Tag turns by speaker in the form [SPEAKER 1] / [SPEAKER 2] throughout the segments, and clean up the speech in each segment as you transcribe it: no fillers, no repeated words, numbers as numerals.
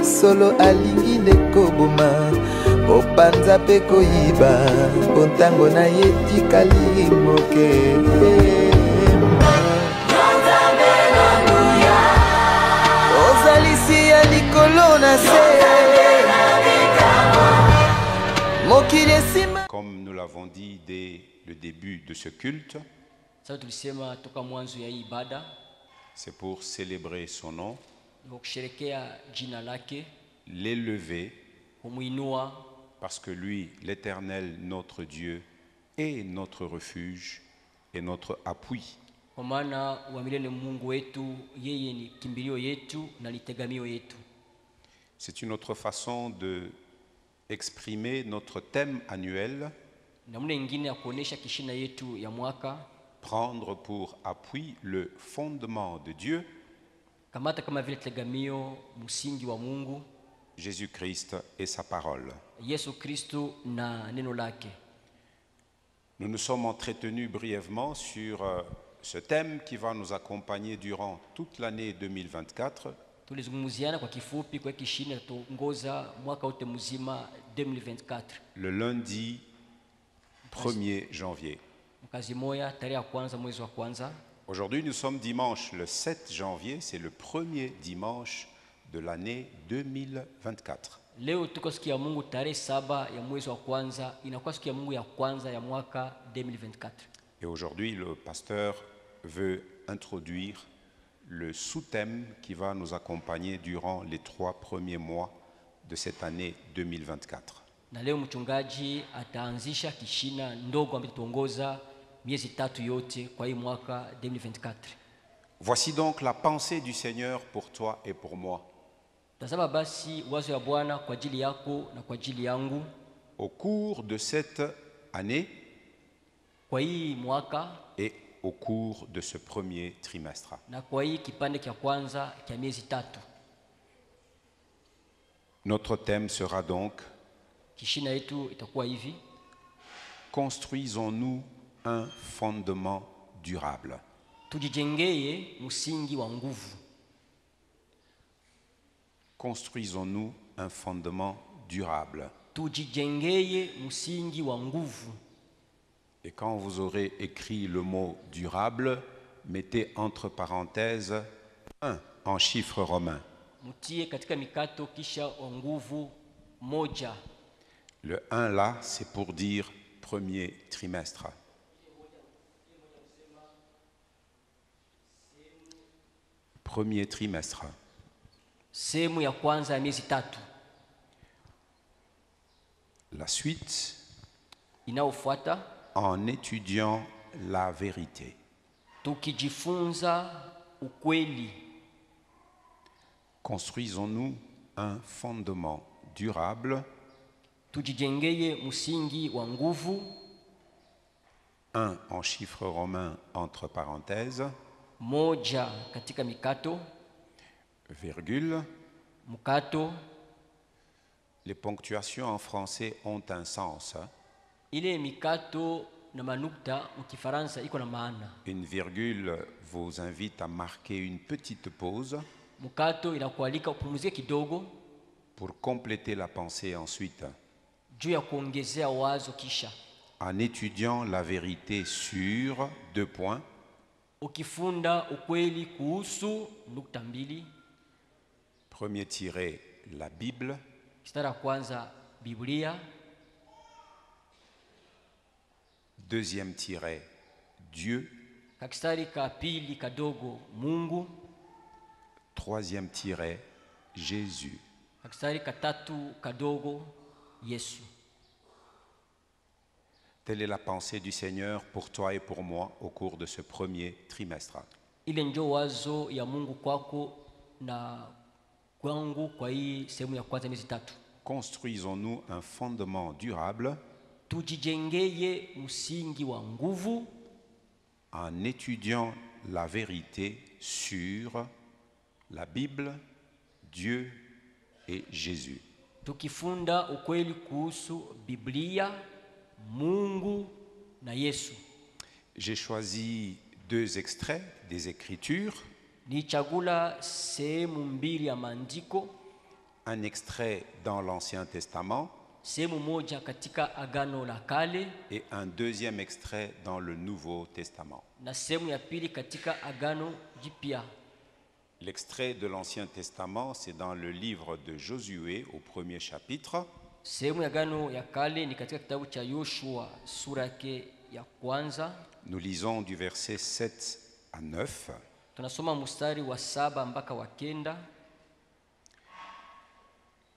[SPEAKER 1] solo alingi ndekoboma opanza pe koyiba pontango na ye tikali moke ozalisi ya likolo na se.
[SPEAKER 2] Comme nous l'avons dit dès le début de ce culte, c'est pour célébrer son nom, l'élever, parce que lui, l'Éternel, notre Dieu, est notre refuge et notre appui. C'est une autre façon de exprimer notre thème annuel, prendre pour appui le fondement de Dieu, Jésus-Christ et sa parole. Nous nous sommes entretenus brièvement sur ce thème qui va nous accompagner durant toute l'année 2024. Le lundi 1er janvier. Aujourd'hui, nous sommes dimanche le 7 janvier, c'est le premier dimanche de l'année 2024. Et aujourd'hui, le pasteur veut introduire le sous-thème qui va nous accompagner durant les 3 premiers mois de cette année 2024. Voici donc la pensée du Seigneur pour toi et pour moi. Au cours de cette année et au cours de ce premier trimestre. Notre thème sera donc: construisons-nous un fondement durable. Construisons-nous un fondement durable. Et quand vous aurez écrit le mot durable, mettez entre parenthèses 1 en chiffres romains. Le 1 là, c'est pour dire premier trimestre. Premier trimestre. La suite, en étudiant la vérité. Construisons-nous un fondement durable. 1 en chiffres romains entre parenthèses. Virgule. Les ponctuations en français ont un sens. Une virgule vous invite à marquer une petite pause pour compléter la pensée ensuite. En étudiant la vérité sur 2 points. Premier tiré, la Bible. Deuxième tiré, Dieu. Troisième tiré, Jésus. Telle est la pensée du Seigneur pour toi et pour moi au cours de ce premier trimestre. Construisons-nous un fondement durable en étudiant la vérité sur la Bible, Dieu et Jésus.
[SPEAKER 3] Tukifunda ukweli kuhusu Biblia, Mungu na Yesu.
[SPEAKER 2] J'ai choisi 2 extraits des Écritures.
[SPEAKER 3] Nichagula sehemu mbili ya maandiko.
[SPEAKER 2] un extrait dans l'Ancien Testament
[SPEAKER 3] sehemu moja katika Agano la Kale
[SPEAKER 2] et un deuxième extrait dans le Nouveau Testament.
[SPEAKER 3] na sehemu ya pili katika Agano Jipya.
[SPEAKER 2] L'extrait de l'Ancien Testament, c'est dans le livre de Josué au premier chapitre.
[SPEAKER 3] Sehemu ya Agano ya Kale ni katika kitabu cha Yoshua sura yake ya kwanza.
[SPEAKER 2] Nous lisons du verset 7 à 9.
[SPEAKER 3] Tunasoma mstari wa 7 mpaka wa 9.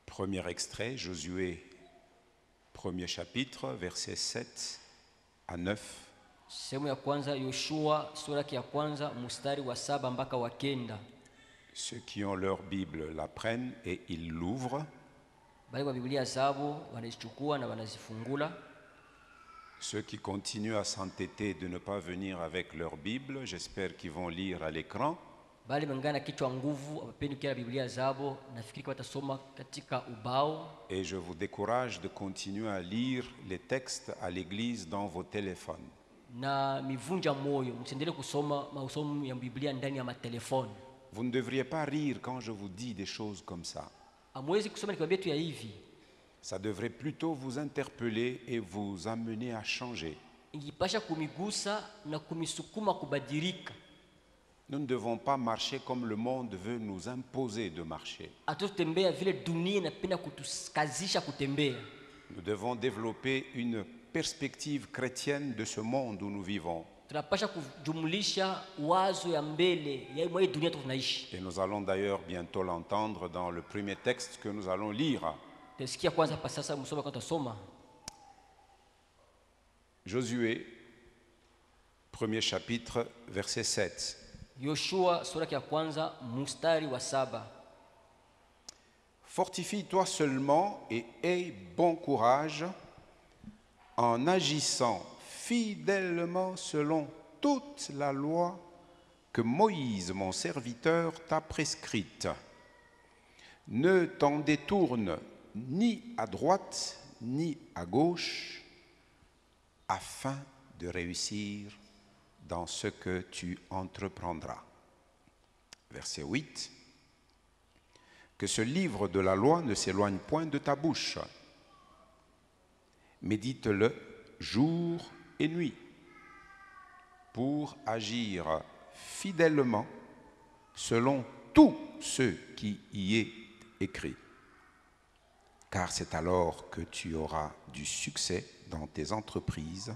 [SPEAKER 2] Premier extrait, Josué, premier chapitre, versets 7 à 9.
[SPEAKER 3] Sehemu ya kwanza Yoshua sura yake ya kwanza mstari wa 7 mpaka wa 9.
[SPEAKER 2] Ceux qui ont leur Bible la prennent et ils l'ouvrent.
[SPEAKER 3] Bali kwa Biblia zao wanazichukua na wanazifungula.
[SPEAKER 2] Ceux qui continuent à s'entêter de ne pas venir avec leur Bible, j'espère qu'ils vont lire à l'écran.
[SPEAKER 3] Bali mengana kichwa nguvu apendi kila Biblia zao, nafikiri kwa watasoma katika ubao.
[SPEAKER 2] Et je vous décourage de continuer à lire les textes à l'église dans vos téléphones.
[SPEAKER 3] Na mivunja moyo msiendelee kusoma masomo ya Biblia ndani ya matelefoni.
[SPEAKER 2] Vous ne devriez pas rire quand je vous dis des choses comme ça.
[SPEAKER 3] Amwezi kusoma nikwambia tu ya hivi.
[SPEAKER 2] Ça devrait plutôt vous interpeller et vous amener à changer.
[SPEAKER 3] Ingipasha kumigusa na kumisukuma kubadilika.
[SPEAKER 2] Nous ne devons pas marcher comme le monde veut nous imposer de marcher.
[SPEAKER 3] Atutembea vile dunia inapenda kutukazisha kutembea.
[SPEAKER 2] Nous devons développer une perspective chrétienne de ce monde où nous vivons.
[SPEAKER 3] Tunapasha kujumlisha wazo ya mbele ya hii dunia tunaishi.
[SPEAKER 2] Et nous allons d'ailleurs bientôt l'entendre dans le premier texte que nous allons lire.
[SPEAKER 3] Tesikia kwanza pa sasa msoma kwa tusoma.
[SPEAKER 2] Josué, premier chapitre, verset 7.
[SPEAKER 3] Yoshua sura ya kwanza mstari wa 7.
[SPEAKER 2] Fortifie-toi seulement et aie bon courage en agissant fidèlement selon toute la loi que Moïse, mon serviteur, t'a prescrite. Ne t'en détourne ni à droite ni à gauche, afin de réussir dans ce que tu entreprendras. Verset 8. Que ce livre de la loi ne s'éloigne point de ta bouche. Médite-le jour et nuit pour agir fidèlement selon tout ce qui y est écrit. Car c'est alors que tu auras du succès dans tes entreprises.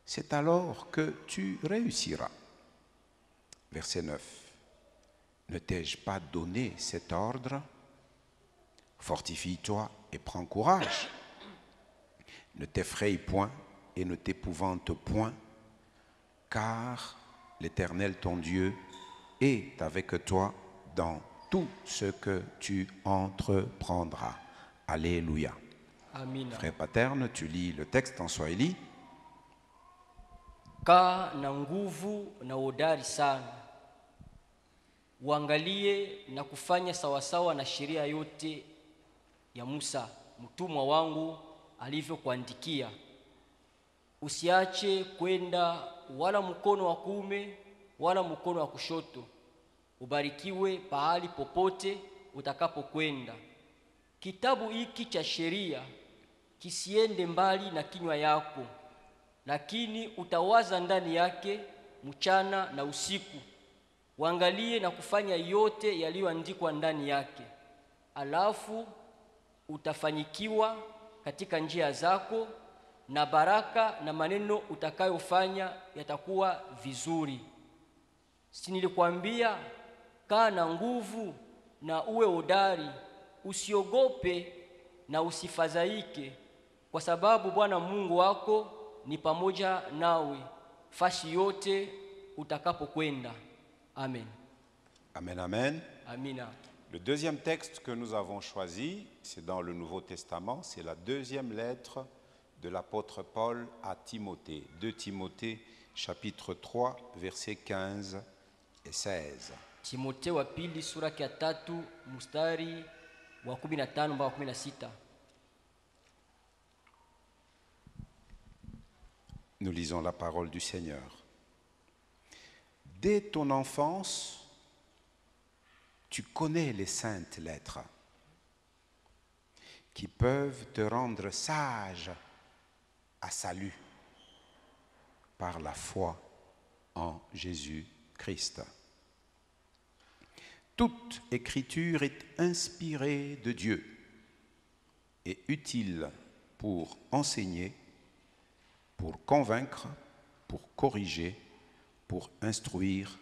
[SPEAKER 2] C'est alors que tu réussiras. Verset 9. Ne t'ai-je pas donné cet ordre? Fortifie-toi et prends courage. Ne t'effraie point et ne t'épouvante point, car l'Éternel ton Dieu est avec toi dans tout ce que tu entreprendras. Alléluia.
[SPEAKER 3] Amina.
[SPEAKER 2] Frère Paterne, tu lis le texte en Swahili.
[SPEAKER 3] Kaa na nguvu na udari sana. Uangalie na kufanya sawasawa na sheria yote ya Musa mtumwa wangu alivyokuandikia. Usiache kwenda wala mkono wa kuume wala mkono wa kushoto. Ubarikiwe pahali popote utakapokwenda. Kitabu hiki cha sheria kisiende mbali na kinywa yako, lakini utawaza ndani yake mchana na usiku. Uangalie na kufanya yote yaliyoandikwa ndani yake. Alafu utafanyikiwa katika njia zako, na baraka na maneno utakayofanya yatakuwa vizuri. Si nilikwambia kaa na nguvu na uwe hodari, usiogope na usifadhaike, kwa sababu Bwana Mungu wako ni pamoja nawe fasi yote utakapokwenda. Amen.
[SPEAKER 2] Amen, amen.
[SPEAKER 3] Amina.
[SPEAKER 2] Le deuxième texte que nous avons choisi, c'est dans le Nouveau Testament, c'est la deuxième lettre de l'apôtre Paul à Timothée. 2 Timothée, chapitre 3, versets 15 et 16.
[SPEAKER 3] Timothée wa pili sura ya 3 mstari wa 15 mpaka 16.
[SPEAKER 2] Nous lisons la parole du Seigneur. Dès ton enfance, tu connais les saintes lettres qui peuvent te rendre sage à salut par la foi en Jésus-Christ. Toute écriture est inspirée de Dieu et utile pour enseigner, pour convaincre, pour corriger, pour instruire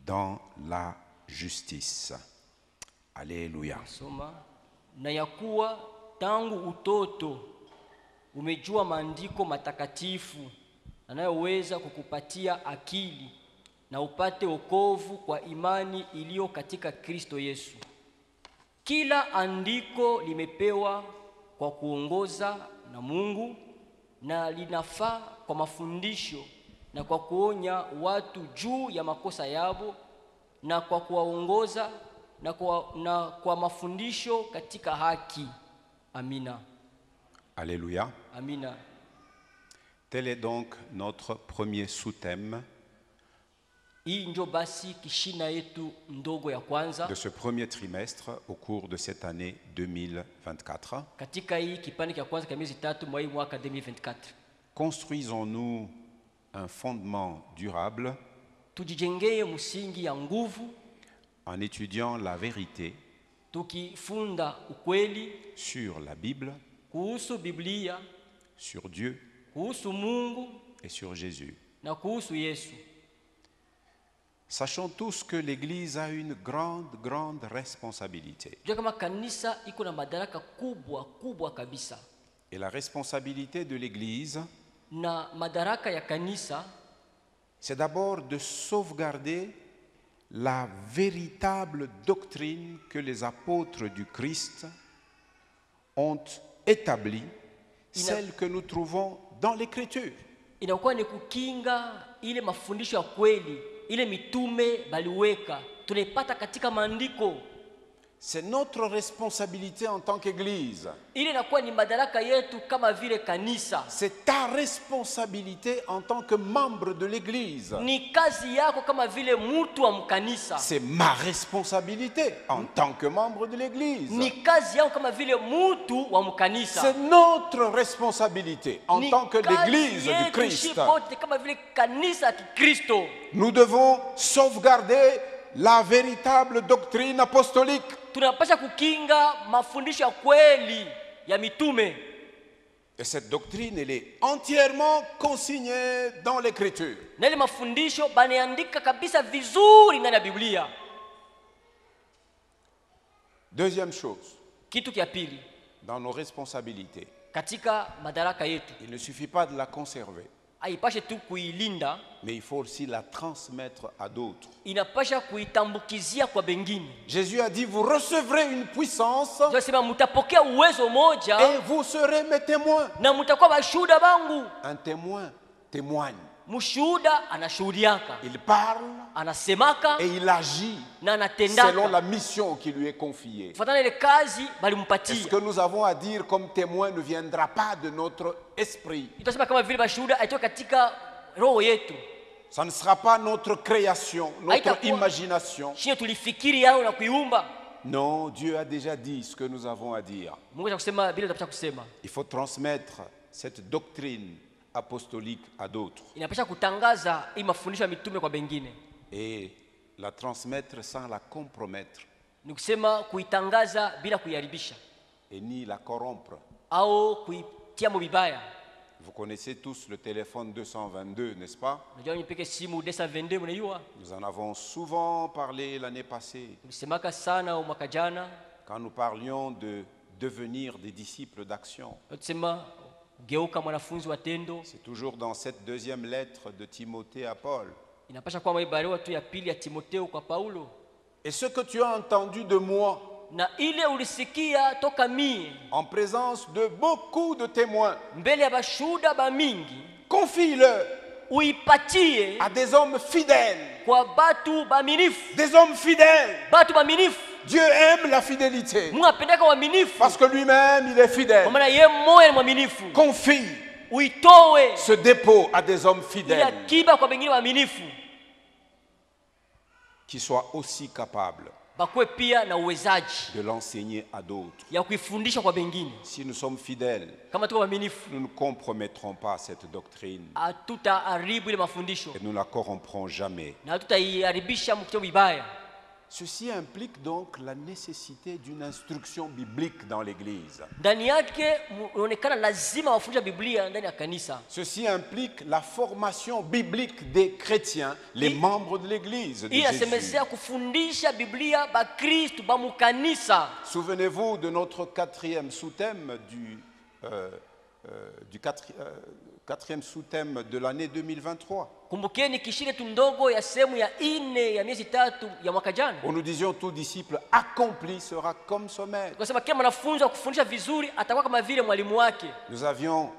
[SPEAKER 2] dans la justice. Alléluia.
[SPEAKER 3] Soma na ya kuwa tangu utoto umejua maandiko matakatifu yanayoweza kukupatia akili na upate wokovu kwa imani iliyo katika Kristo Yesu. Kila andiko limepewa kwa kuongoza na Mungu na linafaa kwa mafundisho na kwa kuonya watu juu ya makosa yao na kwa kuwaongoza na kwa mafundisho katika haki. Amina.
[SPEAKER 2] Alléluia.
[SPEAKER 3] Amina.
[SPEAKER 2] Tel est donc notre premier sous-thème
[SPEAKER 3] Hii ndio basi kishina yetu ndogo ya kwanza
[SPEAKER 2] de ce premier trimestre au cours de cette année 2024.
[SPEAKER 3] katika hii kipande cha kwanza cha miezi 3 mwa hii mwaka 2024.
[SPEAKER 2] Construisons-nous un fondement durable
[SPEAKER 3] Tujijengee msingi ya nguvu
[SPEAKER 2] en étudiant la vérité
[SPEAKER 3] tukifunda ukweli
[SPEAKER 2] sur la Bible,
[SPEAKER 3] kuhusu Biblia,
[SPEAKER 2] sur Dieu
[SPEAKER 3] kuhusu Mungu
[SPEAKER 2] et sur Jésus.
[SPEAKER 3] na kuhusu Yesu.
[SPEAKER 2] Sachons tous que l'Église a une grande responsabilité.
[SPEAKER 3] Jua kama kanisa iko na madaraka kubwa kabisa.
[SPEAKER 2] Et la responsabilité de l'Église,
[SPEAKER 3] Na madaraka ya kanisa
[SPEAKER 2] c'est d'abord de sauvegarder la véritable doctrine que les apôtres du Christ ont établie, celle que nous trouvons dans l'Écriture.
[SPEAKER 3] inakuwa ni kukinga ile mafundisho ya kweli, ile mitume baliweka, tunaipata katika maandiko.
[SPEAKER 2] C'est notre responsabilité en tant qu'Église.
[SPEAKER 3] Ile inakuwa ni madaraka yetu kama vile kanisa.
[SPEAKER 2] C'est ta responsabilité en tant que membre de l'Église.
[SPEAKER 3] Ni kazi yako kama vile mtu wa mkanisa.
[SPEAKER 2] C'est ma responsabilité en tant que membre de l'Église.
[SPEAKER 3] Ni kazi yako kama vile mtu wa mkanisa.
[SPEAKER 2] C'est notre responsabilité en tant que l'Église du Christ.
[SPEAKER 3] Kama vile kanisa ya Kristo.
[SPEAKER 2] Nous devons sauvegarder la véritable doctrine apostolique.
[SPEAKER 3] Tunapaswa kukinga mafundisho ya kweli ya mitume.
[SPEAKER 2] Et cette doctrine, elle est entièrement consignée dans l'Écriture.
[SPEAKER 3] Na ile mafundisho banaandika kabisa vizuri ndani ya Biblia.
[SPEAKER 2] Deuxième chose,
[SPEAKER 3] Kitu kia pili,
[SPEAKER 2] dans nos responsabilités,
[SPEAKER 3] katika madaraka yetu,
[SPEAKER 2] il ne suffit pas de la conserver,
[SPEAKER 3] haipashe tu kuilinda,
[SPEAKER 2] mais il faut aussi la transmettre à d'autres.
[SPEAKER 3] inapasha kuitambukizia kwa bengine.
[SPEAKER 2] Jésus a dit, vous recevrez une puissance
[SPEAKER 3] Tunasema mtapokea uwezo moja
[SPEAKER 2] et vous serez mes témoins.
[SPEAKER 3] na mtakuwa mashuhuda bangu.
[SPEAKER 2] Un témoin témoigne.
[SPEAKER 3] Mshuhuda anashuhudiaka,
[SPEAKER 2] Il parle
[SPEAKER 3] anasemaka
[SPEAKER 2] et il agit
[SPEAKER 3] na
[SPEAKER 2] selon
[SPEAKER 3] anatendaka
[SPEAKER 2] la mission qui lui est confiée.
[SPEAKER 3] kufuatana ile kazi
[SPEAKER 2] Et ce
[SPEAKER 3] balimpatia.
[SPEAKER 2] que nous avons à dire comme témoin ne viendra pas de notre esprit.
[SPEAKER 3] Itasema kama vile mashuhuda aitoka katika roho yetu.
[SPEAKER 2] Ça ne sera pas notre création, notre
[SPEAKER 3] Haitakuwa
[SPEAKER 2] imagination.
[SPEAKER 3] shie tulifikiri yao na kuiumba.
[SPEAKER 2] Non, Dieu a déjà dit ce que nous avons à dire.
[SPEAKER 3] Mungu anakusema bila tutapasha kusema.
[SPEAKER 2] Il faut transmettre cette doctrine apostolique à d'autres
[SPEAKER 3] Inapasha kutangaza hii mafundisho ya mitume kwa bengine.
[SPEAKER 2] et la transmettre sans la compromettre
[SPEAKER 3] Ni kusema kuitangaza bila kuiharibisha
[SPEAKER 2] et ni la corrompre.
[SPEAKER 3] au kuitia mubibaya.
[SPEAKER 2] Vous connaissez tous le téléphone 222, n'est-ce pas?
[SPEAKER 3] Unajua nipeke simu 222 mnaiua?
[SPEAKER 2] Nous en avons souvent parlé l'année passée
[SPEAKER 3] Tulisemaka sana mwaka jana
[SPEAKER 2] quand nous parlions de devenir des disciples d'action.
[SPEAKER 3] tusema geuka mwanafunzi wa tendo.
[SPEAKER 2] C'est toujours dans cette deuxième lettre de Timothée à Paul.
[SPEAKER 3] Inapasha kuwa barua tu ya pili ya Timotheo kwa Paulo.
[SPEAKER 2] Et ce que tu as entendu de moi
[SPEAKER 3] Na ile ulisikia toka mie
[SPEAKER 2] en présence de beaucoup de témoins,
[SPEAKER 3] mbele ya bashuhuda ba mingi,
[SPEAKER 2] confie-le
[SPEAKER 3] uipatie
[SPEAKER 2] à des hommes fidèles.
[SPEAKER 3] kwa batu baminifu.
[SPEAKER 2] Des hommes fidèles.
[SPEAKER 3] Batu baminifu.
[SPEAKER 2] Dieu aime la fidélité
[SPEAKER 3] Mungu apendeka waaminifu.
[SPEAKER 2] parce que lui-même, il est fidèle.
[SPEAKER 3] Kwa maana yeye mmoja ni mwaminifu.
[SPEAKER 2] Confie
[SPEAKER 3] Uitoe
[SPEAKER 2] ce dépôt à des hommes
[SPEAKER 3] ile
[SPEAKER 2] fidèles
[SPEAKER 3] akiba kwa bengine waaminifu.
[SPEAKER 2] qui soient aussi capables
[SPEAKER 3] bakuwe pia na uwezaji
[SPEAKER 2] de l'enseigner à d'autres.
[SPEAKER 3] ya kuifundisha kwa wengine.
[SPEAKER 2] Si nous sommes fidèles,
[SPEAKER 3] Kama tuko waaminifu,
[SPEAKER 2] nous ne compromettrons pas cette doctrine
[SPEAKER 3] hatutaharibu ile mafundisho
[SPEAKER 2] et nous ne la corromprons jamais.
[SPEAKER 3] na hatutaiharibisha mkutano vibaya.
[SPEAKER 2] Ceci implique donc la nécessité d'une instruction biblique dans l'Église.
[SPEAKER 3] Ndani yake unaonekana lazima wafundisha Biblia ndani ya kanisa.
[SPEAKER 2] Ceci implique la formation biblique des chrétiens, les membres de l'Église de
[SPEAKER 3] Hii
[SPEAKER 2] Jésus.
[SPEAKER 3] inasemezea kufundisha Biblia ba Kristo ba mukanisa.
[SPEAKER 2] Souvenez-vous de notre quatrième sous-thème quatrième sous-thème de l'année 2023.
[SPEAKER 3] Kumbukeni kishile tu ndogo ya sehemu ya 4 ya miezi 3 ya mwaka jana.
[SPEAKER 2] Où nous disions tout disciple accompli sera comme son maître.
[SPEAKER 3] Tukasema kila mwanafunzi wa kufundisha vizuri atakuwa kama vile mwalimu wake.
[SPEAKER 2] Nous avions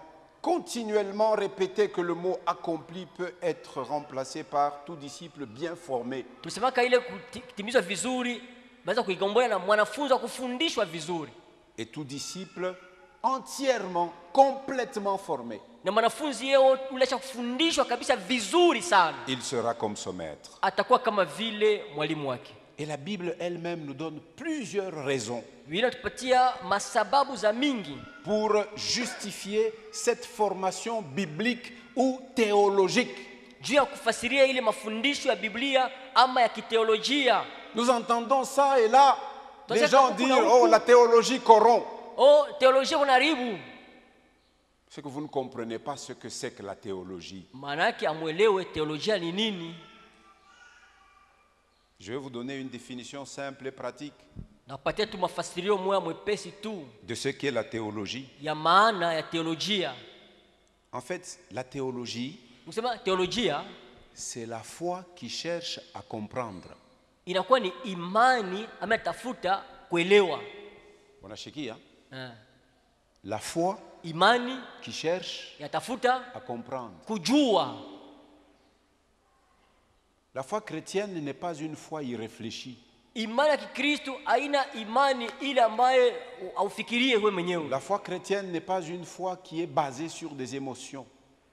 [SPEAKER 2] continuellement répété que le mot accompli peut être remplacé par tout disciple bien formé.
[SPEAKER 3] Tulisemaka ile kutimizwa vizuri baweza kuigombola na mwanafunzi wa kufundishwa vizuri.
[SPEAKER 2] Et tout disciple entièrement, complètement formé.
[SPEAKER 3] Na mwanafunzi yeye ulisha kufundishwa kabisa vizuri sana.
[SPEAKER 2] Il sera comme son maître.
[SPEAKER 3] Atakuwa kama vile mwalimu wake.
[SPEAKER 2] Et la Bible elle-même nous donne plusieurs raisons
[SPEAKER 3] Biblia tupatia masababu za mingi
[SPEAKER 2] pour justifier cette formation biblique ou théologique.
[SPEAKER 3] juu ya kufasiria ile mafundisho ya Biblia ama ya kiteolojia.
[SPEAKER 2] Nous entendons ça et là, les
[SPEAKER 3] Tunataka
[SPEAKER 2] gens
[SPEAKER 3] kuna
[SPEAKER 2] disent
[SPEAKER 3] huku.
[SPEAKER 2] oh la théologie corrompt.
[SPEAKER 3] Oh, teolojia unaharibu.
[SPEAKER 2] C'est que vous ne comprenez pas ce que c'est que la théologie.
[SPEAKER 3] Maana yake amuelewe teolojia ni nini.
[SPEAKER 2] Je vais vous donner une définition simple et pratique
[SPEAKER 3] Napatia tu mafasirio moya mwepesi tu
[SPEAKER 2] de ce qu'est la théologie.
[SPEAKER 3] ya maana ya teolojia.
[SPEAKER 2] En fait, la théologie,
[SPEAKER 3] Unasema teolojia
[SPEAKER 2] c'est la foi qui cherche à comprendre.
[SPEAKER 3] inakuwa ni imani ama tafuta kuelewa.
[SPEAKER 2] Bonacheki, hein?
[SPEAKER 3] Eh.
[SPEAKER 2] La foi
[SPEAKER 3] Imani
[SPEAKER 2] qui cherche
[SPEAKER 3] yatafuta
[SPEAKER 2] à comprendre.
[SPEAKER 3] kujua.
[SPEAKER 2] La foi chrétienne n'est pas une foi irréfléchie.
[SPEAKER 3] Imani ya Kikristo haina imani ile ambaye aufikirie wewe mwenyewe.
[SPEAKER 2] La foi chrétienne n'est pas une foi qui est basée sur des émotions.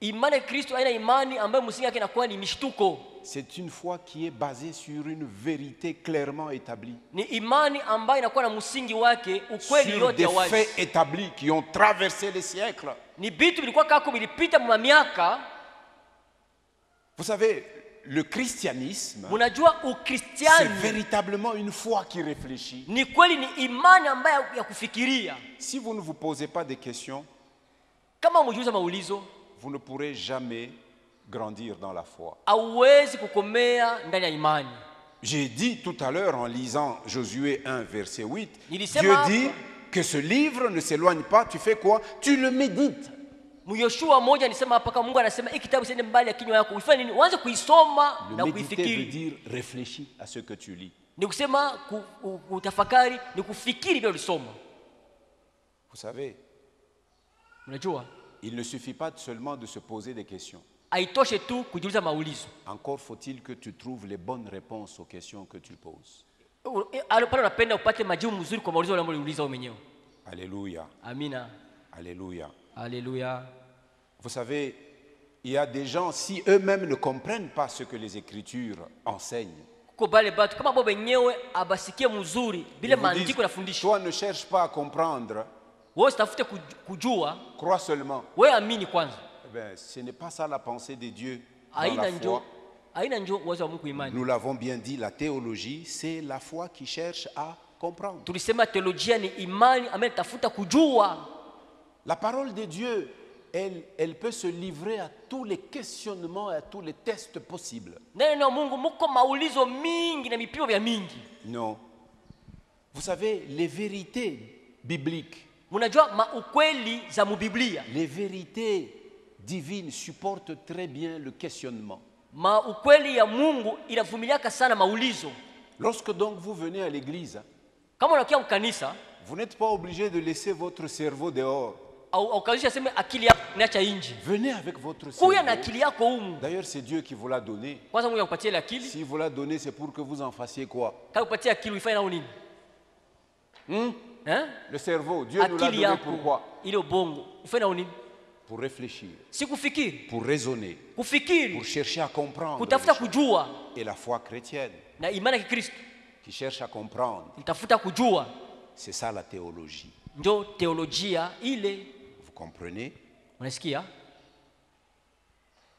[SPEAKER 3] Imani ya Kristo haina imani ambayo msingi wake inakuwa ni mishtuko.
[SPEAKER 2] C'est une foi qui est basée sur une vérité clairement établie.
[SPEAKER 3] Ni imani ambayo inakuwa na msingi wake ukweli
[SPEAKER 2] Sur
[SPEAKER 3] yote
[SPEAKER 2] des
[SPEAKER 3] ya wazi.
[SPEAKER 2] faits établis qui ont traversé les siècles.
[SPEAKER 3] Ni vitu vilikuwa kako vilipita mwa miaka.
[SPEAKER 2] Vous savez, le christianisme,
[SPEAKER 3] Mnajua
[SPEAKER 2] c'est
[SPEAKER 3] Ukristiani
[SPEAKER 2] véritablement une foi qui réfléchit.
[SPEAKER 3] ni kweli ni imani ambayo ya kufikiria.
[SPEAKER 2] Si vous ne vous posez pas des questions,
[SPEAKER 3] Kama mjuza maulizo,
[SPEAKER 2] vous ne pourrez jamais grandir dans la foi.
[SPEAKER 3] hauwezi kukomea ndani ya imani.
[SPEAKER 2] J'ai dit tout à l'heure en lisant Josué 1, verset 8,
[SPEAKER 3] Nilisema
[SPEAKER 2] Dieu
[SPEAKER 3] hapa.
[SPEAKER 2] dit que ce livre ne s'éloigne pas, tu fais quoi? Tu le médites.
[SPEAKER 3] Yoshua moja nisema hapa kama Mungu anasema hiki kitabu siende mbali ya kinywa yako. Ufanye nini? Uanze kuisoma
[SPEAKER 2] Le
[SPEAKER 3] na
[SPEAKER 2] méditer veut
[SPEAKER 3] kuifikiri.
[SPEAKER 2] dire réfléchis à ce que tu lis.
[SPEAKER 3] Ni kusema kutafakari, ni kufikiri bila ulisoma.
[SPEAKER 2] Vous savez,
[SPEAKER 3] Unajua?
[SPEAKER 2] il ne suffit pas seulement de se poser des questions.
[SPEAKER 3] Haitoshe tu kujiuliza maulizo.
[SPEAKER 2] Encore faut-il que tu trouves les bonnes réponses aux questions que tu poses.
[SPEAKER 3] Pale unapenda upate majibu mzuri kwa maulizo unayouliza wewe mwenyewe.
[SPEAKER 2] Alléluia.
[SPEAKER 3] Amina.
[SPEAKER 2] Alléluia.
[SPEAKER 3] Alléluia.
[SPEAKER 2] Vous savez, il y a des gens, si eux-mêmes ne comprennent pas ce que les Écritures enseignent,
[SPEAKER 3] Kuko bale batu kama baba wenyewe abasikie mzuri bila
[SPEAKER 2] ils vous disent,
[SPEAKER 3] maandiko yanafundisha.
[SPEAKER 2] toi ne cherche pas à comprendre,
[SPEAKER 3] Wewe usitafute kujua,
[SPEAKER 2] crois seulement.
[SPEAKER 3] wewe amini kwanza.
[SPEAKER 2] Eh bien, ce n'est pas ça la pensée de Dieu dans
[SPEAKER 3] Haina
[SPEAKER 2] la
[SPEAKER 3] njoo,
[SPEAKER 2] foi.
[SPEAKER 3] haina njoo uwezo wa Mungu imani.
[SPEAKER 2] Nous l'avons bien dit, la théologie, c'est la foi qui cherche à comprendre.
[SPEAKER 3] Tulisema teolojia ni imani ambayo tafuta kujua.
[SPEAKER 2] La parole de Dieu, elle peut se livrer à tous les questionnements et à tous les tests possibles.
[SPEAKER 3] Neno la Mungu muko maulizo mingi na mipimo vya mingi.
[SPEAKER 2] Non. Vous savez, les vérités bibliques,
[SPEAKER 3] Mnajua maukweli za mubiblia.
[SPEAKER 2] les vérités divines supportent très bien le questionnement.
[SPEAKER 3] Maukweli ya Mungu inavumiliaka sana maulizo.
[SPEAKER 2] Lorsque donc vous venez à l'église,
[SPEAKER 3] Kama unakia mkanisa
[SPEAKER 2] vous n'êtes pas obligé de laisser votre cerveau dehors.
[SPEAKER 3] au kanisha sema akili yako niacha nje.
[SPEAKER 2] Venez avec votre
[SPEAKER 3] Kuya na
[SPEAKER 2] cerveau.
[SPEAKER 3] akili yako humu.
[SPEAKER 2] D'ailleurs, c'est Dieu qui vous l'a donné.
[SPEAKER 3] Kwanza Mungu akupatie ile akili.
[SPEAKER 2] Si vous l'a donné, c'est pour que vous en fassiez quoi?
[SPEAKER 3] Kama upatie akili uifanye nao nini?
[SPEAKER 2] Le cerveau, Dieu nous l'a
[SPEAKER 3] Akili
[SPEAKER 2] donné
[SPEAKER 3] yako
[SPEAKER 2] pourquoi?
[SPEAKER 3] ile ubongo ufanye nao nini?
[SPEAKER 2] Pour réfléchir,
[SPEAKER 3] Si kufikiri,
[SPEAKER 2] pour raisonner,
[SPEAKER 3] kufikiri,
[SPEAKER 2] pour chercher à comprendre.
[SPEAKER 3] kutafuta
[SPEAKER 2] les choses.
[SPEAKER 3] kujua
[SPEAKER 2] Et la foi chrétienne,
[SPEAKER 3] na imani ya Kikristo
[SPEAKER 2] qui cherche à comprendre.
[SPEAKER 3] nitafuta kujua.
[SPEAKER 2] C'est ça la théologie.
[SPEAKER 3] Ndio teolojia ile.
[SPEAKER 2] Vous comprenez?
[SPEAKER 3] Unasikia?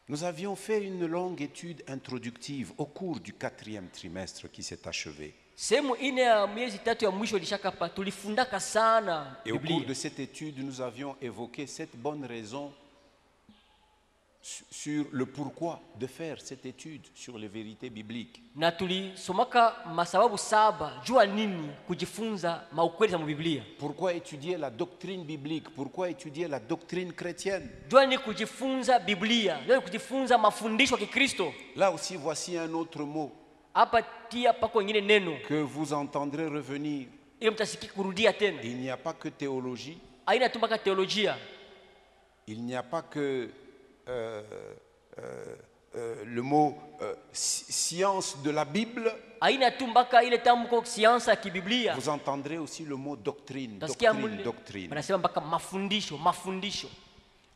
[SPEAKER 2] Nous avions fait une longue étude introductive au cours du 4e trimestre qui s'est achevé.
[SPEAKER 3] Sehemu ine ya miezi 3 ya mwisho ilishakapa, tulifundaka sana
[SPEAKER 2] Et au
[SPEAKER 3] Biblia.
[SPEAKER 2] cours de cette étude, nous avions évoqué cette bonne raison sur le pourquoi de faire cette étude sur les vérités bibliques.
[SPEAKER 3] Na tulisomaka masababu saba jua nini kujifunza maukweli za Biblia.
[SPEAKER 2] Pourquoi étudier la doctrine biblique? Pourquoi étudier la doctrine chrétienne?
[SPEAKER 3] Jua ni kujifunza Biblia, jua ni kujifunza mafundisho ya Kikristo.
[SPEAKER 2] Là aussi, voici un autre mot
[SPEAKER 3] Hapa tia pako ingine neno
[SPEAKER 2] que vous entendrez revenir.
[SPEAKER 3] ili mtasikia kurudia tena.
[SPEAKER 2] Il n'y a pas que théologie,
[SPEAKER 3] Haina tu mpaka teolojia.
[SPEAKER 2] il n'y a pas que le mot science de la Bible.
[SPEAKER 3] Haina tu mpaka ile tamko siansa ya kibiblia.
[SPEAKER 2] Vous entendrez aussi le mot doctrine,
[SPEAKER 3] Tasikia
[SPEAKER 2] doctrine,
[SPEAKER 3] mule
[SPEAKER 2] doctrine.
[SPEAKER 3] wanasema mpaka mafundisho.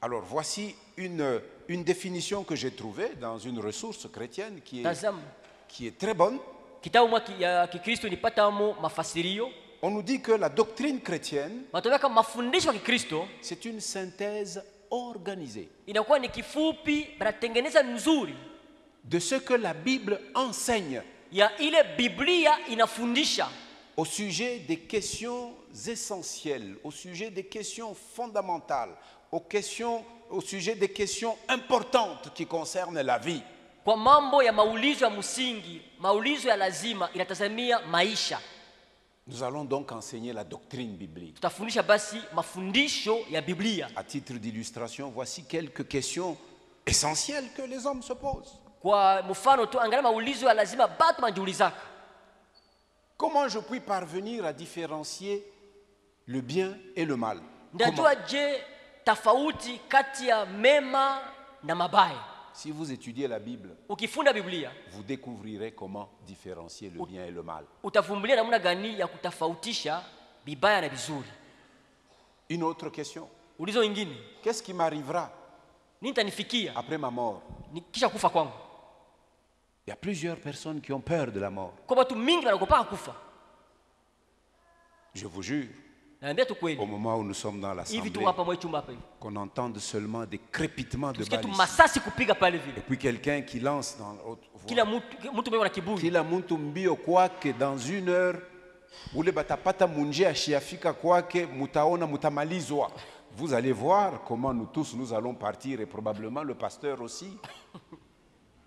[SPEAKER 2] Alors voici une définition que j'ai trouvée dans une ressource chrétienne qui est très bonne.
[SPEAKER 3] Kitabu mwa ya Kikristo nipata mo mafasirio.
[SPEAKER 2] On nous dit que la doctrine chrétienne,
[SPEAKER 3] Wanataka mafundisho ya Kikristo
[SPEAKER 2] c'est une synthèse organisée
[SPEAKER 3] inakuwa ni kifupi banatengeneza nzuri
[SPEAKER 2] de ce que la Bible enseigne
[SPEAKER 3] ya ile Biblia inafundisha
[SPEAKER 2] au sujet des questions essentielles, au sujet des questions fondamentales, au sujet des questions importantes qui concernent la vie.
[SPEAKER 3] kwa mambo ya maulizo ya msingi, maulizo ya lazima inatazamia maisha.
[SPEAKER 2] Nous allons donc enseigner la doctrine biblique.
[SPEAKER 3] Tutafundisha basi mafundisho ya Biblia.
[SPEAKER 2] À titre d'illustration, voici quelques questions essentielles que les hommes se posent.
[SPEAKER 3] Kwa mfano tu angalia maulizo ya lazima batu majiulizaka.
[SPEAKER 2] Comment je puis parvenir à différencier le bien et le mal?
[SPEAKER 3] Ndajua je tofauti kati ya mema na mabaya?
[SPEAKER 2] Si vous étudiez la Bible,
[SPEAKER 3] Ukifunda Biblia,
[SPEAKER 2] vous découvrirez comment différencier le bien et le mal.
[SPEAKER 3] Utavumbulia namna gani ya kutofautisha bibaya na bizuri.
[SPEAKER 2] Une autre question.
[SPEAKER 3] Ulizo ingine,
[SPEAKER 2] Qu'est-ce qui m'arrivera
[SPEAKER 3] nini tanifikia
[SPEAKER 2] après ma mort?
[SPEAKER 3] kisha kufa kwangu?
[SPEAKER 2] Il y a plusieurs personnes qui ont peur de la mort.
[SPEAKER 3] Kwa watu mingi wanaogopa kufa.
[SPEAKER 2] Je vous jure,
[SPEAKER 3] Naambia tu kweli.
[SPEAKER 2] au moment où nous sommes dans
[SPEAKER 3] Hivi
[SPEAKER 2] l'assemblée,
[SPEAKER 3] tu hapa mwe chumba hapa hivi.
[SPEAKER 2] qu'on entende seulement des crépitements de
[SPEAKER 3] Tusikie tu
[SPEAKER 2] balles.
[SPEAKER 3] masasi kupiga pale
[SPEAKER 2] Et
[SPEAKER 3] vile.
[SPEAKER 2] puis quelqu'un qui lance dans l'autre
[SPEAKER 3] Kila
[SPEAKER 2] voix.
[SPEAKER 3] mtu mwenye na kiburi.
[SPEAKER 2] Kila mtu mbio kwake, dans 1 heure ule batapata munje ashiafika kwake, mutaona mutamalizwa. Vous allez voir comment nous tous nous allons partir et probablement le pasteur aussi.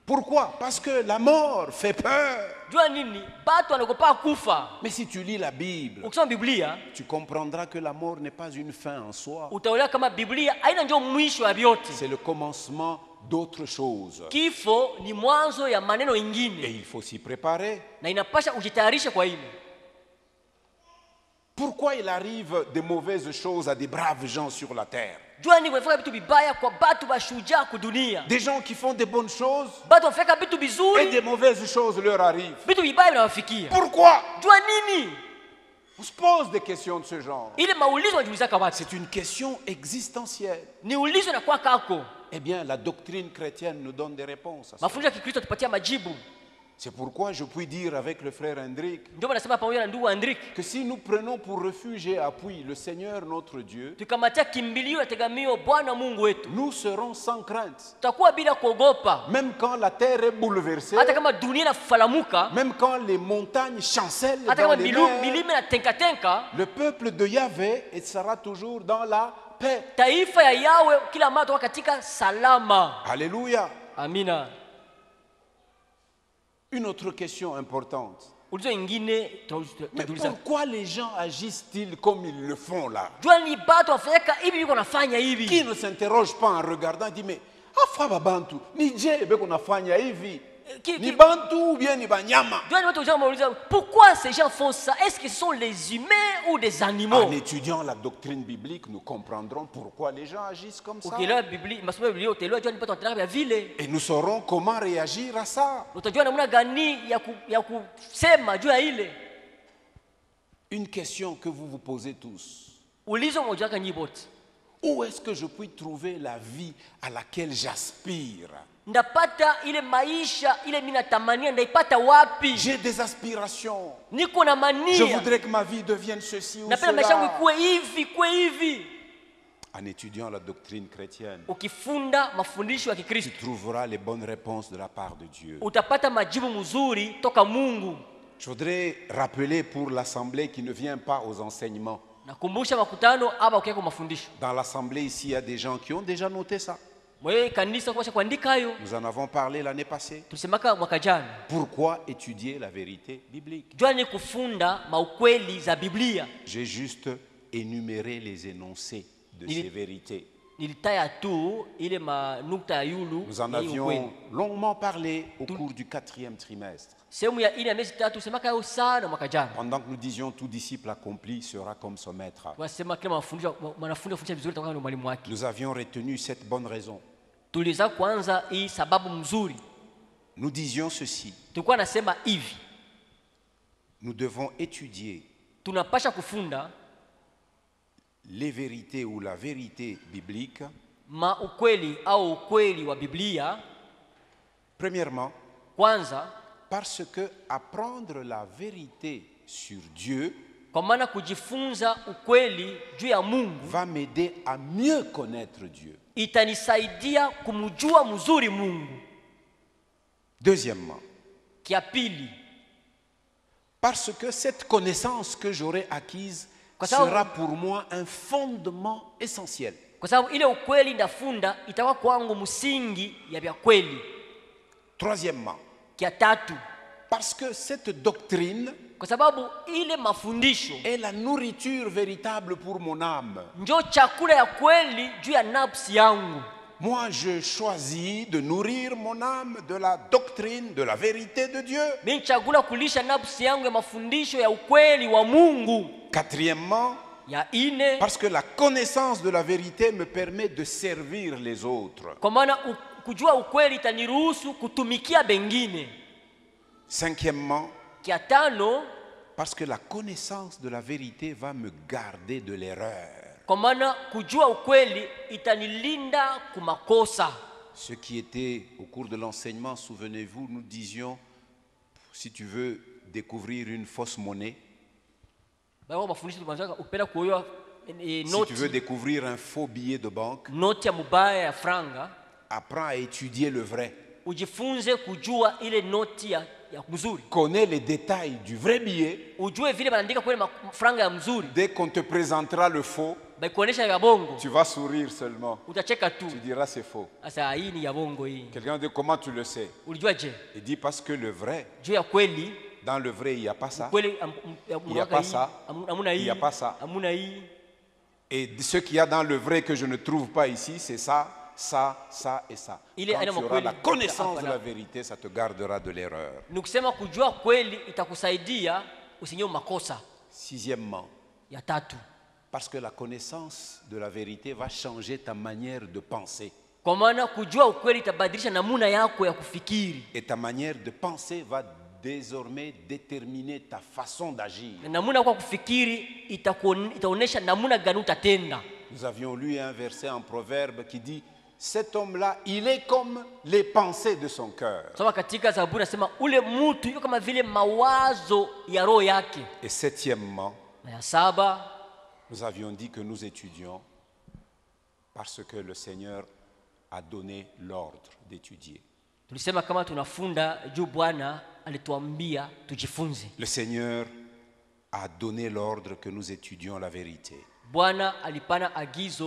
[SPEAKER 2] Pourquoi? Parce que la mort fait peur.
[SPEAKER 3] Jua nini? Batu wanaogopa kufa.
[SPEAKER 2] Mais si tu lis la Bible,
[SPEAKER 3] Ukisoma Biblia,
[SPEAKER 2] tu comprendras que la mort n'est pas une fin en soi.
[SPEAKER 3] utaelewa kama Biblia haina ndio mwisho wa vyote.
[SPEAKER 2] C'est le commencement d'autre chose.
[SPEAKER 3] Kifo ni mwanzo ya maneno
[SPEAKER 2] Et
[SPEAKER 3] ingine
[SPEAKER 2] il faut s'y préparer.
[SPEAKER 3] na inapasha ujitayarishe kwa hilo.
[SPEAKER 2] Pourquoi il arrive de mauvaises choses à des braves gens sur la terre?
[SPEAKER 3] Jua nini kunafanya vitu vibaya kwa batu bashujaa kudunia.
[SPEAKER 2] Des gens qui font des bonnes choses
[SPEAKER 3] Batu wafanya vitu
[SPEAKER 2] et
[SPEAKER 3] vizuri,
[SPEAKER 2] des mauvaises choses leur arrivent.
[SPEAKER 3] vitu vibaya vinawafikia.
[SPEAKER 2] Pourquoi?
[SPEAKER 3] Jua nini?
[SPEAKER 2] On se pose des questions de ce genre.
[SPEAKER 3] Ile maulizo wanajiulizaka watu.
[SPEAKER 2] C'est une question existentielle.
[SPEAKER 3] Ni ulizo na kwa kako.
[SPEAKER 2] Eh bien, la doctrine chrétienne nous donne des réponses à ça.
[SPEAKER 3] Mafundisho ya Kikristo tupatia majibu.
[SPEAKER 2] C'est pourquoi je puis dire avec le frère Hendrik
[SPEAKER 3] Ndio nasema pamoja na ndugu Andrik,
[SPEAKER 2] que si nous prenons pour refuge et appui le Seigneur notre Dieu,
[SPEAKER 3] tukamatia kimbilio na tegamio Bwana Mungu wetu,
[SPEAKER 2] nous serons sans crainte.
[SPEAKER 3] tutakuwa bila kuogopa.
[SPEAKER 2] Même quand la terre est bouleversée,
[SPEAKER 3] Hata kama dunia inafalamuka,
[SPEAKER 2] même quand les montagnes chancellent
[SPEAKER 3] hata
[SPEAKER 2] dans
[SPEAKER 3] kama
[SPEAKER 2] les mers,
[SPEAKER 3] milima na tenka,
[SPEAKER 2] le peuple de Yahvé sera toujours dans la paix.
[SPEAKER 3] taifa ya Yawe kila mara toka katika salama.
[SPEAKER 2] Alléluia.
[SPEAKER 3] Amina.
[SPEAKER 2] Une autre question importante.
[SPEAKER 3] Ulizo ingine
[SPEAKER 2] Mais
[SPEAKER 3] tunajiuliza.
[SPEAKER 2] pourquoi les gens agissent-ils comme ils le font là?
[SPEAKER 3] Jua ni batu wafanyaka hivi biko nafanya hivi.
[SPEAKER 2] Qui ne s'interroge pas en regardant, dit mais afa babantu ni je beko nafanya hivi? Ni bantu ou bien ni banyama?
[SPEAKER 3] Jua ni watu wanauliza pourquoi ces gens font ça? Est-ce que ce sont les humains ou des animaux?
[SPEAKER 2] En étudiant la doctrine biblique, nous comprendrons pourquoi les gens agissent comme ça.
[SPEAKER 3] Ukielewa Biblia, masomo ya Biblia utaelewa jua ni watu wanataka vya vile.
[SPEAKER 2] Et nous saurons comment réagir à ça.
[SPEAKER 3] Utajua namna gani ya kusema juu ya ile.
[SPEAKER 2] Une question que vous vous posez tous.
[SPEAKER 3] Ulizo moja kanyi bote.
[SPEAKER 2] où est-ce que je puis trouver la vie à laquelle j'aspire?
[SPEAKER 3] Ndapata ile maisha ile mimi natamania ndaipata wapi?
[SPEAKER 2] J'ai des aspirations.
[SPEAKER 3] Niko na mania.
[SPEAKER 2] Je voudrais que ma vie devienne ceci ou
[SPEAKER 3] napenda maisha yangu
[SPEAKER 2] cela.
[SPEAKER 3] ikuwe hivi.
[SPEAKER 2] En étudiant la doctrine chrétienne,
[SPEAKER 3] Ukifunda mafundisho ya
[SPEAKER 2] tu
[SPEAKER 3] Kikristo,
[SPEAKER 2] trouveras les bonnes réponses de la part de Dieu.
[SPEAKER 3] utapata majibu mzuri toka Mungu.
[SPEAKER 2] Je voudrais rappeler pour l'assemblée qui ne vient pas aux enseignements.
[SPEAKER 3] Nakumbusha makutano hapa ukiwa kwa mafundisho.
[SPEAKER 2] Dans l'assemblée ici, il y a des gens qui ont déjà noté ça.
[SPEAKER 3] Mwe kanisa kwa kuandika hayo.
[SPEAKER 2] Nous en avons parlé l'année passée.
[SPEAKER 3] Tulisemaka mwaka jana.
[SPEAKER 2] Pourquoi étudier la vérité biblique?
[SPEAKER 3] Jua ni kufunda maukweli za Biblia.
[SPEAKER 2] J'ai juste énuméré les énoncés de ces vérités.
[SPEAKER 3] Nilitaya tu ile manukta ya yulu.
[SPEAKER 2] Nous en avions longuement parlé au cours du 4e trimestre.
[SPEAKER 3] Sehemu ya ile ya miezi tatu semaka hayo sana mwaka jana.
[SPEAKER 2] Pendant que nous disions tout disciple accompli sera comme son maître.
[SPEAKER 3] Wasema kila mwanafunzi afundisha vizuri atakuwa mwalimu wake.
[SPEAKER 2] Nous avions retenu cette bonne raison.
[SPEAKER 3] Tuliza kwanza hii sababu mzuri.
[SPEAKER 2] Nous disions ceci.
[SPEAKER 3] Tulikuwa nasema hivi.
[SPEAKER 2] Nous devons étudier
[SPEAKER 3] tunapasha kufunda
[SPEAKER 2] les vérités ou la vérité biblique.
[SPEAKER 3] Ukweli au ukweli wa Biblia.
[SPEAKER 2] Premièrement,
[SPEAKER 3] kwanza
[SPEAKER 2] parce que apprendre la vérité sur Dieu
[SPEAKER 3] kwa maana kujifunza ukweli juu ya Mungu
[SPEAKER 2] va m'aider à mieux connaître Dieu.
[SPEAKER 3] Itanisaidia kumjua mzuri Mungu.
[SPEAKER 2] Deuxièmement,
[SPEAKER 3] kia pili,
[SPEAKER 2] parce que cette connaissance que j'aurai acquise sera pour moi un fondement essentiel.
[SPEAKER 3] Kwa sababu ile ukweli ndafunda itakuwa kwangu msingi ya vya kweli.
[SPEAKER 2] Troisièmement,
[SPEAKER 3] kia tatu,
[SPEAKER 2] parce que cette doctrine
[SPEAKER 3] kwa sababu ile mafundisho
[SPEAKER 2] est la nourriture véritable pour mon âme.
[SPEAKER 3] Njo chakula ya kweli juu ya nafsi yangu.
[SPEAKER 2] Moi, je choisis de nourrir mon âme de la doctrine, de la vérité de Dieu.
[SPEAKER 3] Mimi chagula kulisha nafsi yangu ya mafundisho ya ukweli wa Mungu.
[SPEAKER 2] Quatrièmement,
[SPEAKER 3] ya ine,
[SPEAKER 2] parce que la connaissance de la vérité me permet de servir les autres.
[SPEAKER 3] Kwa maana kujua ukweli itaniruhusu kutumikia bengine.
[SPEAKER 2] Cinquièmement,
[SPEAKER 3] kia tano,
[SPEAKER 2] parce que la connaissance de la vérité va me garder de l'erreur.
[SPEAKER 3] Kwa maana kujua ukweli itanilinda kumakosa.
[SPEAKER 2] Ce qui était au cours de l'enseignement, souvenez-vous, nous disions, si tu veux découvrir une fausse monnaie, si tu veux découvrir un faux billet de banque, apprends à étudier le vrai. Connais les détails du vrai billet. Dès qu'on te présentera le faux, tu vas sourire seulement. Tu diras c'est faux. Quelqu'un dit comment tu le sais? Il dit parce que le vrai, dans le vrai il n'y a pas ça, il n'y a pas ça, il n'y a pas ça. Et ce qu'il y a dans le vrai que je ne trouve pas ici, c'est ça, ça, ça et ça. Quand tu auras la connaissance de la vérité, ça te gardera de l'erreur. Sixièmement, parce que la connaissance de la vérité va changer ta manière de penser. Et ta manière de penser va désormais déterminer ta façon d'agir. Nous avions lu un verset en Proverbe qui dit: cet homme-là, il est comme les pensées de son cœur. Et septièmement, nous avions dit que nous étudions parce que le Seigneur a donné l'ordre d'étudier. Le Seigneur a donné l'ordre que nous étudions la vérité. Le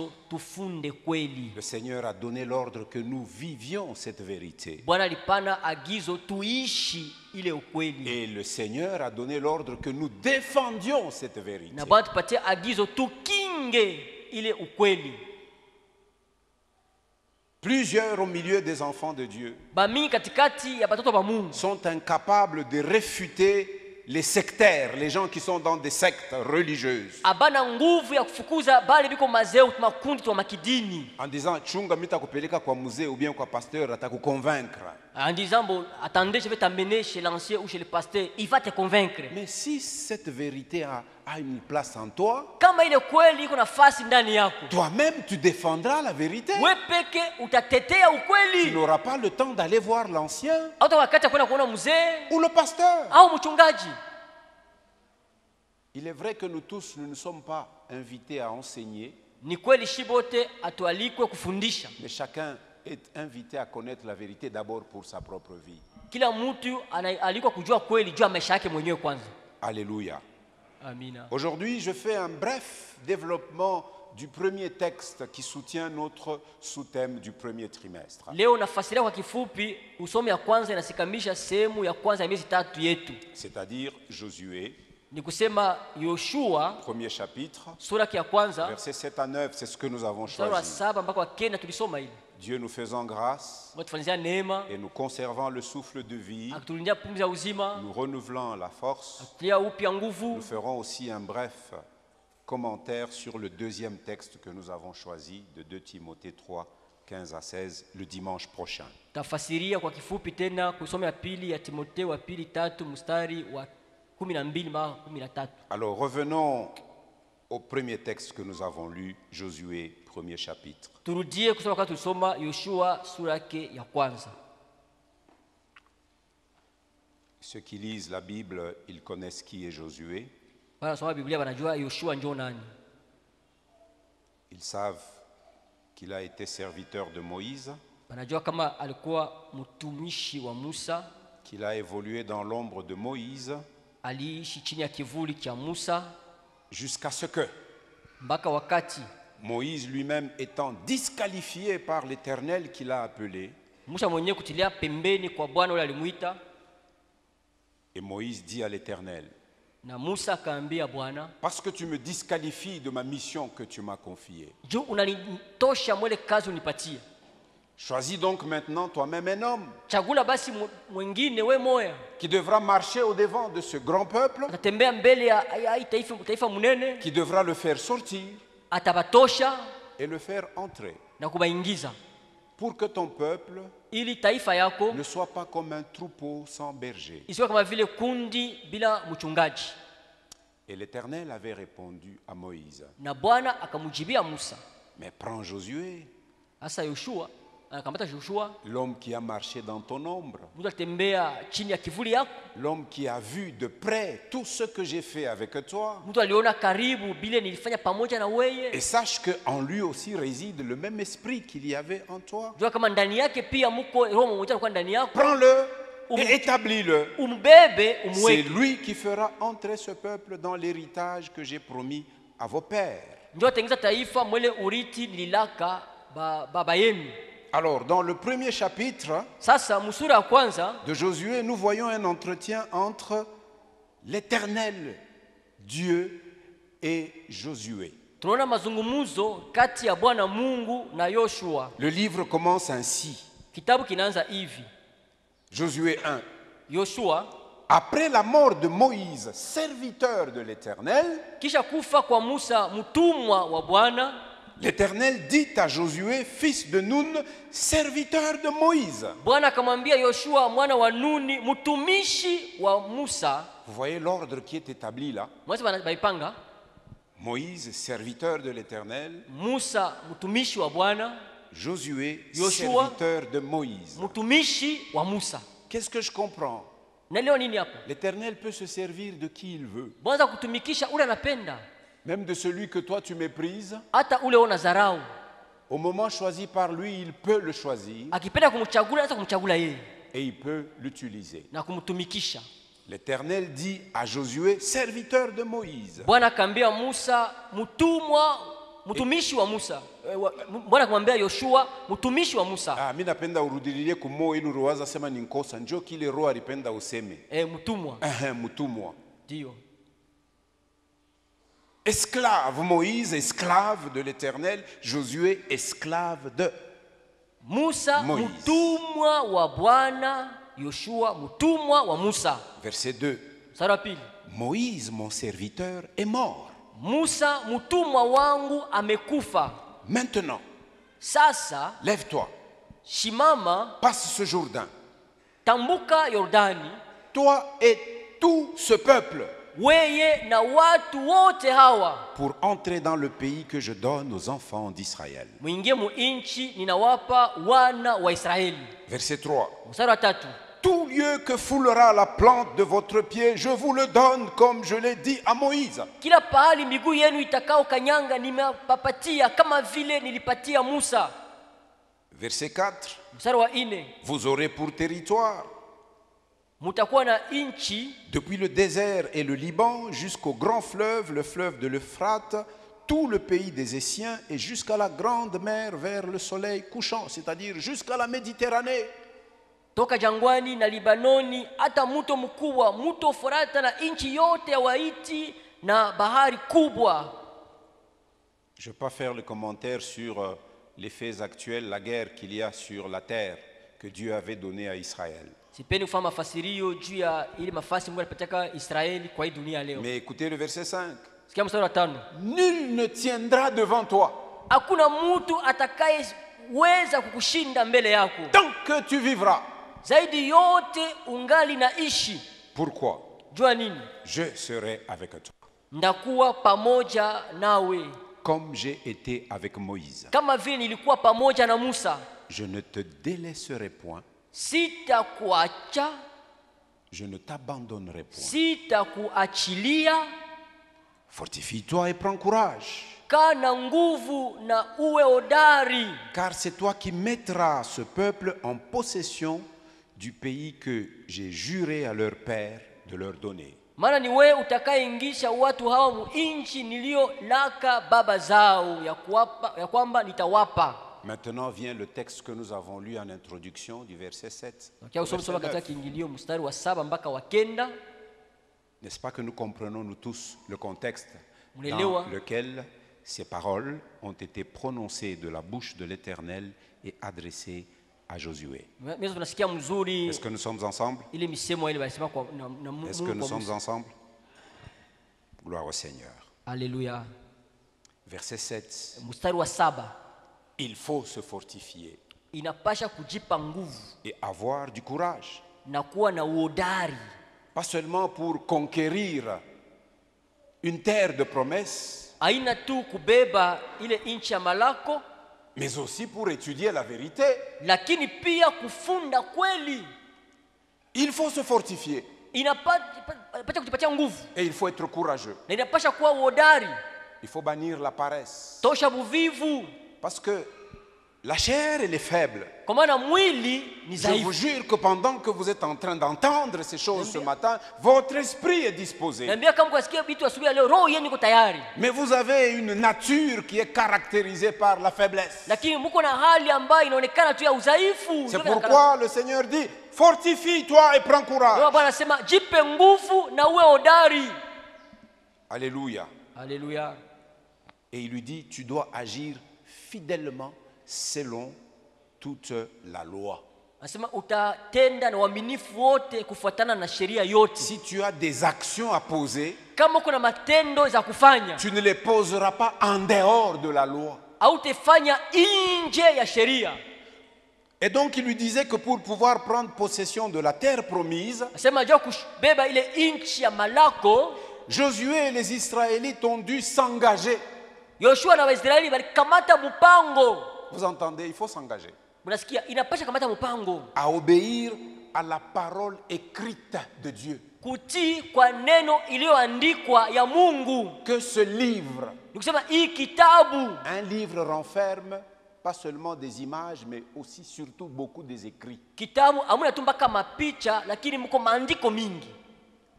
[SPEAKER 2] Seigneur a donné l'ordre que nous vivions cette vérité. Et le Seigneur a donné l'ordre que nous défendions cette vérité. Plusieurs au milieu des enfants de Dieu sont incapables de réfuter les sectaires, les gens qui sont dans des sectes religieuses. En disant chunga mitakupeleka kwa mzee ou bien kwa pasteur atakuconvaincre.
[SPEAKER 3] En disant bon, attendez, je vais t'amener chez l'ancien ou chez le pasteur, il va te convaincre.
[SPEAKER 2] Mais si cette vérité a a une place en toi,
[SPEAKER 3] kama ile kweli iko nafasi ndani yako,
[SPEAKER 2] toi-même tu défendras la vérité.
[SPEAKER 3] wewe peke utatetea
[SPEAKER 2] Tu
[SPEAKER 3] ukweli.
[SPEAKER 2] n'auras pas le temps d'aller voir l'ancien
[SPEAKER 3] Hata wakati kwenda kuona mzee
[SPEAKER 2] ou le pasteur.
[SPEAKER 3] au mchungaji.
[SPEAKER 2] Il est vrai que nous tous, nous ne sommes pas invités à enseigner,
[SPEAKER 3] Ni kweli shibote atualikwe kufundisha.
[SPEAKER 2] mais chacun est invité à connaître la vérité d'abord pour sa propre vie.
[SPEAKER 3] Kila mtu alikwa kujua kweli juu ya maisha yake mwenyewe kwanza.
[SPEAKER 2] Alléluia.
[SPEAKER 3] Amina.
[SPEAKER 2] Aujourd'hui, je fais un bref développement du premier texte qui soutient notre sous-thème du premier trimestre.
[SPEAKER 3] Leo nafasiria kwa kifupi usomi ya kwanza inasikamisha sehemu ya kwanza ya miezi 3 yetu.
[SPEAKER 2] C'est-à-dire Josué,
[SPEAKER 3] Ni kusema Yoshua
[SPEAKER 2] premier chapitre,
[SPEAKER 3] sura ya kwanza
[SPEAKER 2] versets 7 à 9, c'est ce que nous avons
[SPEAKER 3] mstari wa
[SPEAKER 2] choisi.
[SPEAKER 3] 7 mpaka wa 9 tulisoma ile.
[SPEAKER 2] Dieu nous faisant grâce
[SPEAKER 3] Watufanyia neema,
[SPEAKER 2] et nous conservant le souffle de vie,
[SPEAKER 3] akitulindia pumzi ya uzima,
[SPEAKER 2] nous renouvelant la force,
[SPEAKER 3] atulia upya
[SPEAKER 2] nous
[SPEAKER 3] nguvu.
[SPEAKER 2] ferons aussi un bref commentaire sur le deuxième texte que nous avons choisi de 2 Timothée 3, 15 à 16, le dimanche prochain.
[SPEAKER 3] Tafasiria kwa kifupi tena kusoma ya pili ya Timotheo wa pili 3 mstari wa 12 mpaka 13.
[SPEAKER 2] Alors revenons au premier texte que nous avons lu, Josué, premier chapitre.
[SPEAKER 3] Turudie kusoma kwa tulisoma Yoshua sura yake ya kwanza.
[SPEAKER 2] Ceux qui lisent la Bible, ils connaissent qui est Josué.
[SPEAKER 3] Bana soma Biblia banajua Yoshua ndio nani.
[SPEAKER 2] Ils savent qu'il a été serviteur de Moïse,
[SPEAKER 3] Banajua kama alikuwa mtumishi wa Musa,
[SPEAKER 2] qu'il a évolué dans l'ombre de Moïse,
[SPEAKER 3] aliishi chini ya kivuli cha Musa
[SPEAKER 2] jusqu'à ce que
[SPEAKER 3] mpaka wakati
[SPEAKER 2] Moïse lui-même étant disqualifié par l'Éternel qui l'a appelé,
[SPEAKER 3] Musa mwenyewe kutilia pembeni kwa Bwana yule alimuita,
[SPEAKER 2] et Moïse dit à l'Éternel,
[SPEAKER 3] na Musa akaambia Bwana,
[SPEAKER 2] parce que tu me disqualifies de ma mission que tu m'as confiée,
[SPEAKER 3] juu unanitosha mwele kazi unipatie,
[SPEAKER 2] choisis donc maintenant toi-même un homme
[SPEAKER 3] chagula basi mwingine we moya
[SPEAKER 2] qui devra marcher au devant de ce grand peuple,
[SPEAKER 3] atatembea mbele ya taifa munene,
[SPEAKER 2] qui devra le faire sortir
[SPEAKER 3] atabatosha
[SPEAKER 2] et le faire entrer,
[SPEAKER 3] na kubaingiza,
[SPEAKER 2] pour que ton peuple
[SPEAKER 3] ili taifa yako
[SPEAKER 2] ne soit pas comme un troupeau sans berger.
[SPEAKER 3] isiwe kama vile kundi bila mchungaji.
[SPEAKER 2] Et l'Éternel avait répondu à Moïse,
[SPEAKER 3] Na Bwana akamujibia Musa.
[SPEAKER 2] mais prends Josué,
[SPEAKER 3] Hasa Yoshua akamata Joshua,
[SPEAKER 2] l'homme qui a marché dans ton ombre,
[SPEAKER 3] mtu atembea chini ya kivuli yako,
[SPEAKER 2] l'homme qui a vu de près tout ce que j'ai fait avec toi,
[SPEAKER 3] mtu aliona karibu bile nilifanya pamoja na weye.
[SPEAKER 2] et sache qu'en lui aussi réside le même esprit qu'il y avait en toi.
[SPEAKER 3] Jua kama ndani yake pia muko roho mmoja alikuwa ndani yako,
[SPEAKER 2] Prends-le et établis-le.
[SPEAKER 3] umbebe
[SPEAKER 2] C'est
[SPEAKER 3] umweke.
[SPEAKER 2] lui qui fera entrer ce peuple dans l'héritage que j'ai promis à vos pères.
[SPEAKER 3] Ndio atengeza taifa mwele uriti nililaka baba yenu.
[SPEAKER 2] Alors, dans le premier chapitre
[SPEAKER 3] Sasa musura ya kwanza
[SPEAKER 2] de Josué, nous voyons un entretien entre l'Éternel Dieu et Josué.
[SPEAKER 3] tunaona mazungumzo kati ya Bwana Mungu na Yoshua.
[SPEAKER 2] Le livre commence ainsi.
[SPEAKER 3] Kitabu kinaanza hivi.
[SPEAKER 2] Josué 1.
[SPEAKER 3] Yoshua,
[SPEAKER 2] Après la mort de Moïse, serviteur de l'Éternel,
[SPEAKER 3] kisha kufa kwa Musa mtumwa wa Bwana,
[SPEAKER 2] l'Éternel dit à Josué, fils de Nun, serviteur de Moïse.
[SPEAKER 3] Bwana akamwambia Yoshua mwana wa Nuni mtumishi wa Musa.
[SPEAKER 2] Vous voyez l'ordre qui est établi là.
[SPEAKER 3] Mwezi baipanga,
[SPEAKER 2] Moïse, serviteur de l'Éternel,
[SPEAKER 3] Musa mtumishi wa Bwana,
[SPEAKER 2] Josué,
[SPEAKER 3] Yoshua,
[SPEAKER 2] serviteur de Moïse.
[SPEAKER 3] mtumishi wa Musa.
[SPEAKER 2] Qu'est-ce que je comprends?
[SPEAKER 3] Na leo nini hapo?
[SPEAKER 2] L'Éternel peut se servir de qui il veut,
[SPEAKER 3] Bwana kutumikisha ule anapenda,
[SPEAKER 2] même de celui que toi tu méprises.
[SPEAKER 3] hata ule ona dharau.
[SPEAKER 2] Au moment choisi par lui, il peut le choisir
[SPEAKER 3] Akipenda kumchagula hata kumchagula yeye
[SPEAKER 2] et il peut l'utiliser.
[SPEAKER 3] na kumtumikisha.
[SPEAKER 2] L'Éternel dit à Josué, serviteur de Moïse.
[SPEAKER 3] Bwana akamwambia Musa mtumishi wa Musa. Bwana akamwambia Yoshua mtumishi wa Musa.
[SPEAKER 2] Mimi napenda urudililie kumo ili ruwaza sema ni nkosa njoo kile roho alipenda useme.
[SPEAKER 3] Mtumwa.
[SPEAKER 2] Mtumwa.
[SPEAKER 3] Ndio.
[SPEAKER 2] Esclave Moïse, esclave de l'Éternel, Josué, esclave de
[SPEAKER 3] Musa
[SPEAKER 2] Moïse.
[SPEAKER 3] mtumwa wa Bwana, Yoshua mtumwa wa Musa.
[SPEAKER 2] Verset 2.
[SPEAKER 3] Sura pili.
[SPEAKER 2] Moïse, mon serviteur, est mort.
[SPEAKER 3] Musa mtumwa wangu amekufa.
[SPEAKER 2] Maintenant,
[SPEAKER 3] Sasa
[SPEAKER 2] lève-toi,
[SPEAKER 3] shimama,
[SPEAKER 2] passe ce Jourdain,
[SPEAKER 3] tambuka Yordani,
[SPEAKER 2] toi et tout ce peuple,
[SPEAKER 3] weye na watu wote hawa
[SPEAKER 2] pour entrer dans le pays que je donne aux enfants d'Israël.
[SPEAKER 3] muingie mu inchi ninawapa wana wa Israeli.
[SPEAKER 2] Verset 3.
[SPEAKER 3] Mstari wa 3.
[SPEAKER 2] Tout lieu que foulera la plante de votre pied, je vous le donne comme je l'ai dit à Moïse.
[SPEAKER 3] Kila pahali miguu yenu itakao kanyanga nimepapatia kama vile nilipatia Musa.
[SPEAKER 2] Verset 4.
[SPEAKER 3] Mstari wa 4.
[SPEAKER 2] Vous aurez pour territoire,
[SPEAKER 3] mutakuwa na inchi
[SPEAKER 2] depuis le désert et le Liban jusqu'au grand fleuve, le fleuve de l'Euphrate, tout le pays des Essiens et jusqu'à la grande mer vers le soleil couchant, c'est-à-dire jusqu'à la Méditerranée.
[SPEAKER 3] toka jangwani na Libanoni hata mto mkubwa, mto Frata na inchi yote ya Waiti na bahari kubwa.
[SPEAKER 2] Je ne vais pas faire le commentaire sur les faits actuels, la guerre qu'il y a sur la terre que Dieu avait donnée à Israël.
[SPEAKER 3] Sipendi kufanya mafasirio juu ya ile mafasi Mungu alipataka Israeli kwa hii dunia leo.
[SPEAKER 2] Mais écoutez le verset 5.
[SPEAKER 3] Sikia mstari wa 5.
[SPEAKER 2] Nul ne tiendra devant toi
[SPEAKER 3] Hakuna mtu atakayeweza kukushinda mbele yako.
[SPEAKER 2] tant que tu vivras.
[SPEAKER 3] Zaidi yote ungali naishi.
[SPEAKER 2] Pourquoi?
[SPEAKER 3] Jua nini?
[SPEAKER 2] Je serai avec toi.
[SPEAKER 3] Ndakuwa pamoja nawe.
[SPEAKER 2] Comme j'ai été avec Moïse.
[SPEAKER 3] Kama vile nilikuwa pamoja na Musa.
[SPEAKER 2] Je ne te délaisserai point.
[SPEAKER 3] Sitakuacha.
[SPEAKER 2] Je ne t'abandonnerai point.
[SPEAKER 3] Sitakuachilia.
[SPEAKER 2] Fortifie-toi et prends courage.
[SPEAKER 3] Kana nguvu na uwe hodari.
[SPEAKER 2] Car c'est toi qui mettras ce peuple en possession du pays que j'ai juré à leur père de leur donner.
[SPEAKER 3] Maana ni wewe utakayeingisha watu hawa mu inchi niliyolaka baba zao ya kwamba nitawapa.
[SPEAKER 2] Maintenant vient le texte que nous avons lu en introduction du verset 7. N'est-ce pas que nous comprenons nous tous le contexte dans lequel ces paroles ont été prononcées de la bouche de l'Éternel et adressées à Josué? Est-ce que nous sommes ensemble? Est-ce que nous sommes ensemble? Gloire au Seigneur.
[SPEAKER 3] Alléluia.
[SPEAKER 2] Verset 7.
[SPEAKER 3] Il
[SPEAKER 2] faut se fortifier
[SPEAKER 3] inapasha kujipa nguvu
[SPEAKER 2] et avoir du courage.
[SPEAKER 3] Na kuwa na uhodari.
[SPEAKER 2] Pas seulement pour conquérir une terre de promesse,
[SPEAKER 3] aina tu kubeba ile inchi ya malako,
[SPEAKER 2] mais aussi pour étudier la vérité.
[SPEAKER 3] Lakini pia kufunda kweli.
[SPEAKER 2] Il faut se fortifier.
[SPEAKER 3] Inapasha kujipatia nguvu.
[SPEAKER 2] Et il faut être courageux.
[SPEAKER 3] Na inapasha kuwa uhodari.
[SPEAKER 2] Il faut bannir la paresse.
[SPEAKER 3] Tosha buvivu.
[SPEAKER 2] Parce que la chair elle est faible.
[SPEAKER 3] Je
[SPEAKER 2] vous jure que pendant que vous êtes en train d'entendre ces choses ce matin, votre esprit est disposé. Mais vous avez une nature qui est caractérisée par la faiblesse. C'est pourquoi le Seigneur dit, fortifie-toi et prends courage. Alléluia.
[SPEAKER 3] Alléluia.
[SPEAKER 2] Et il lui dit, tu dois agir fidèlement selon toute la loi. Si tu as des actions à poser, tu ne les poseras pas en dehors de la loi. Et donc il lui disait que pour pouvoir prendre possession de la terre promise, Josué et les Israélites ont dû s'engager. Vous entendez, il faut s'engager à obéir à la parole écrite de Dieu. Que ce livre, un livre renferme pas seulement des images, mais aussi surtout beaucoup des écrits.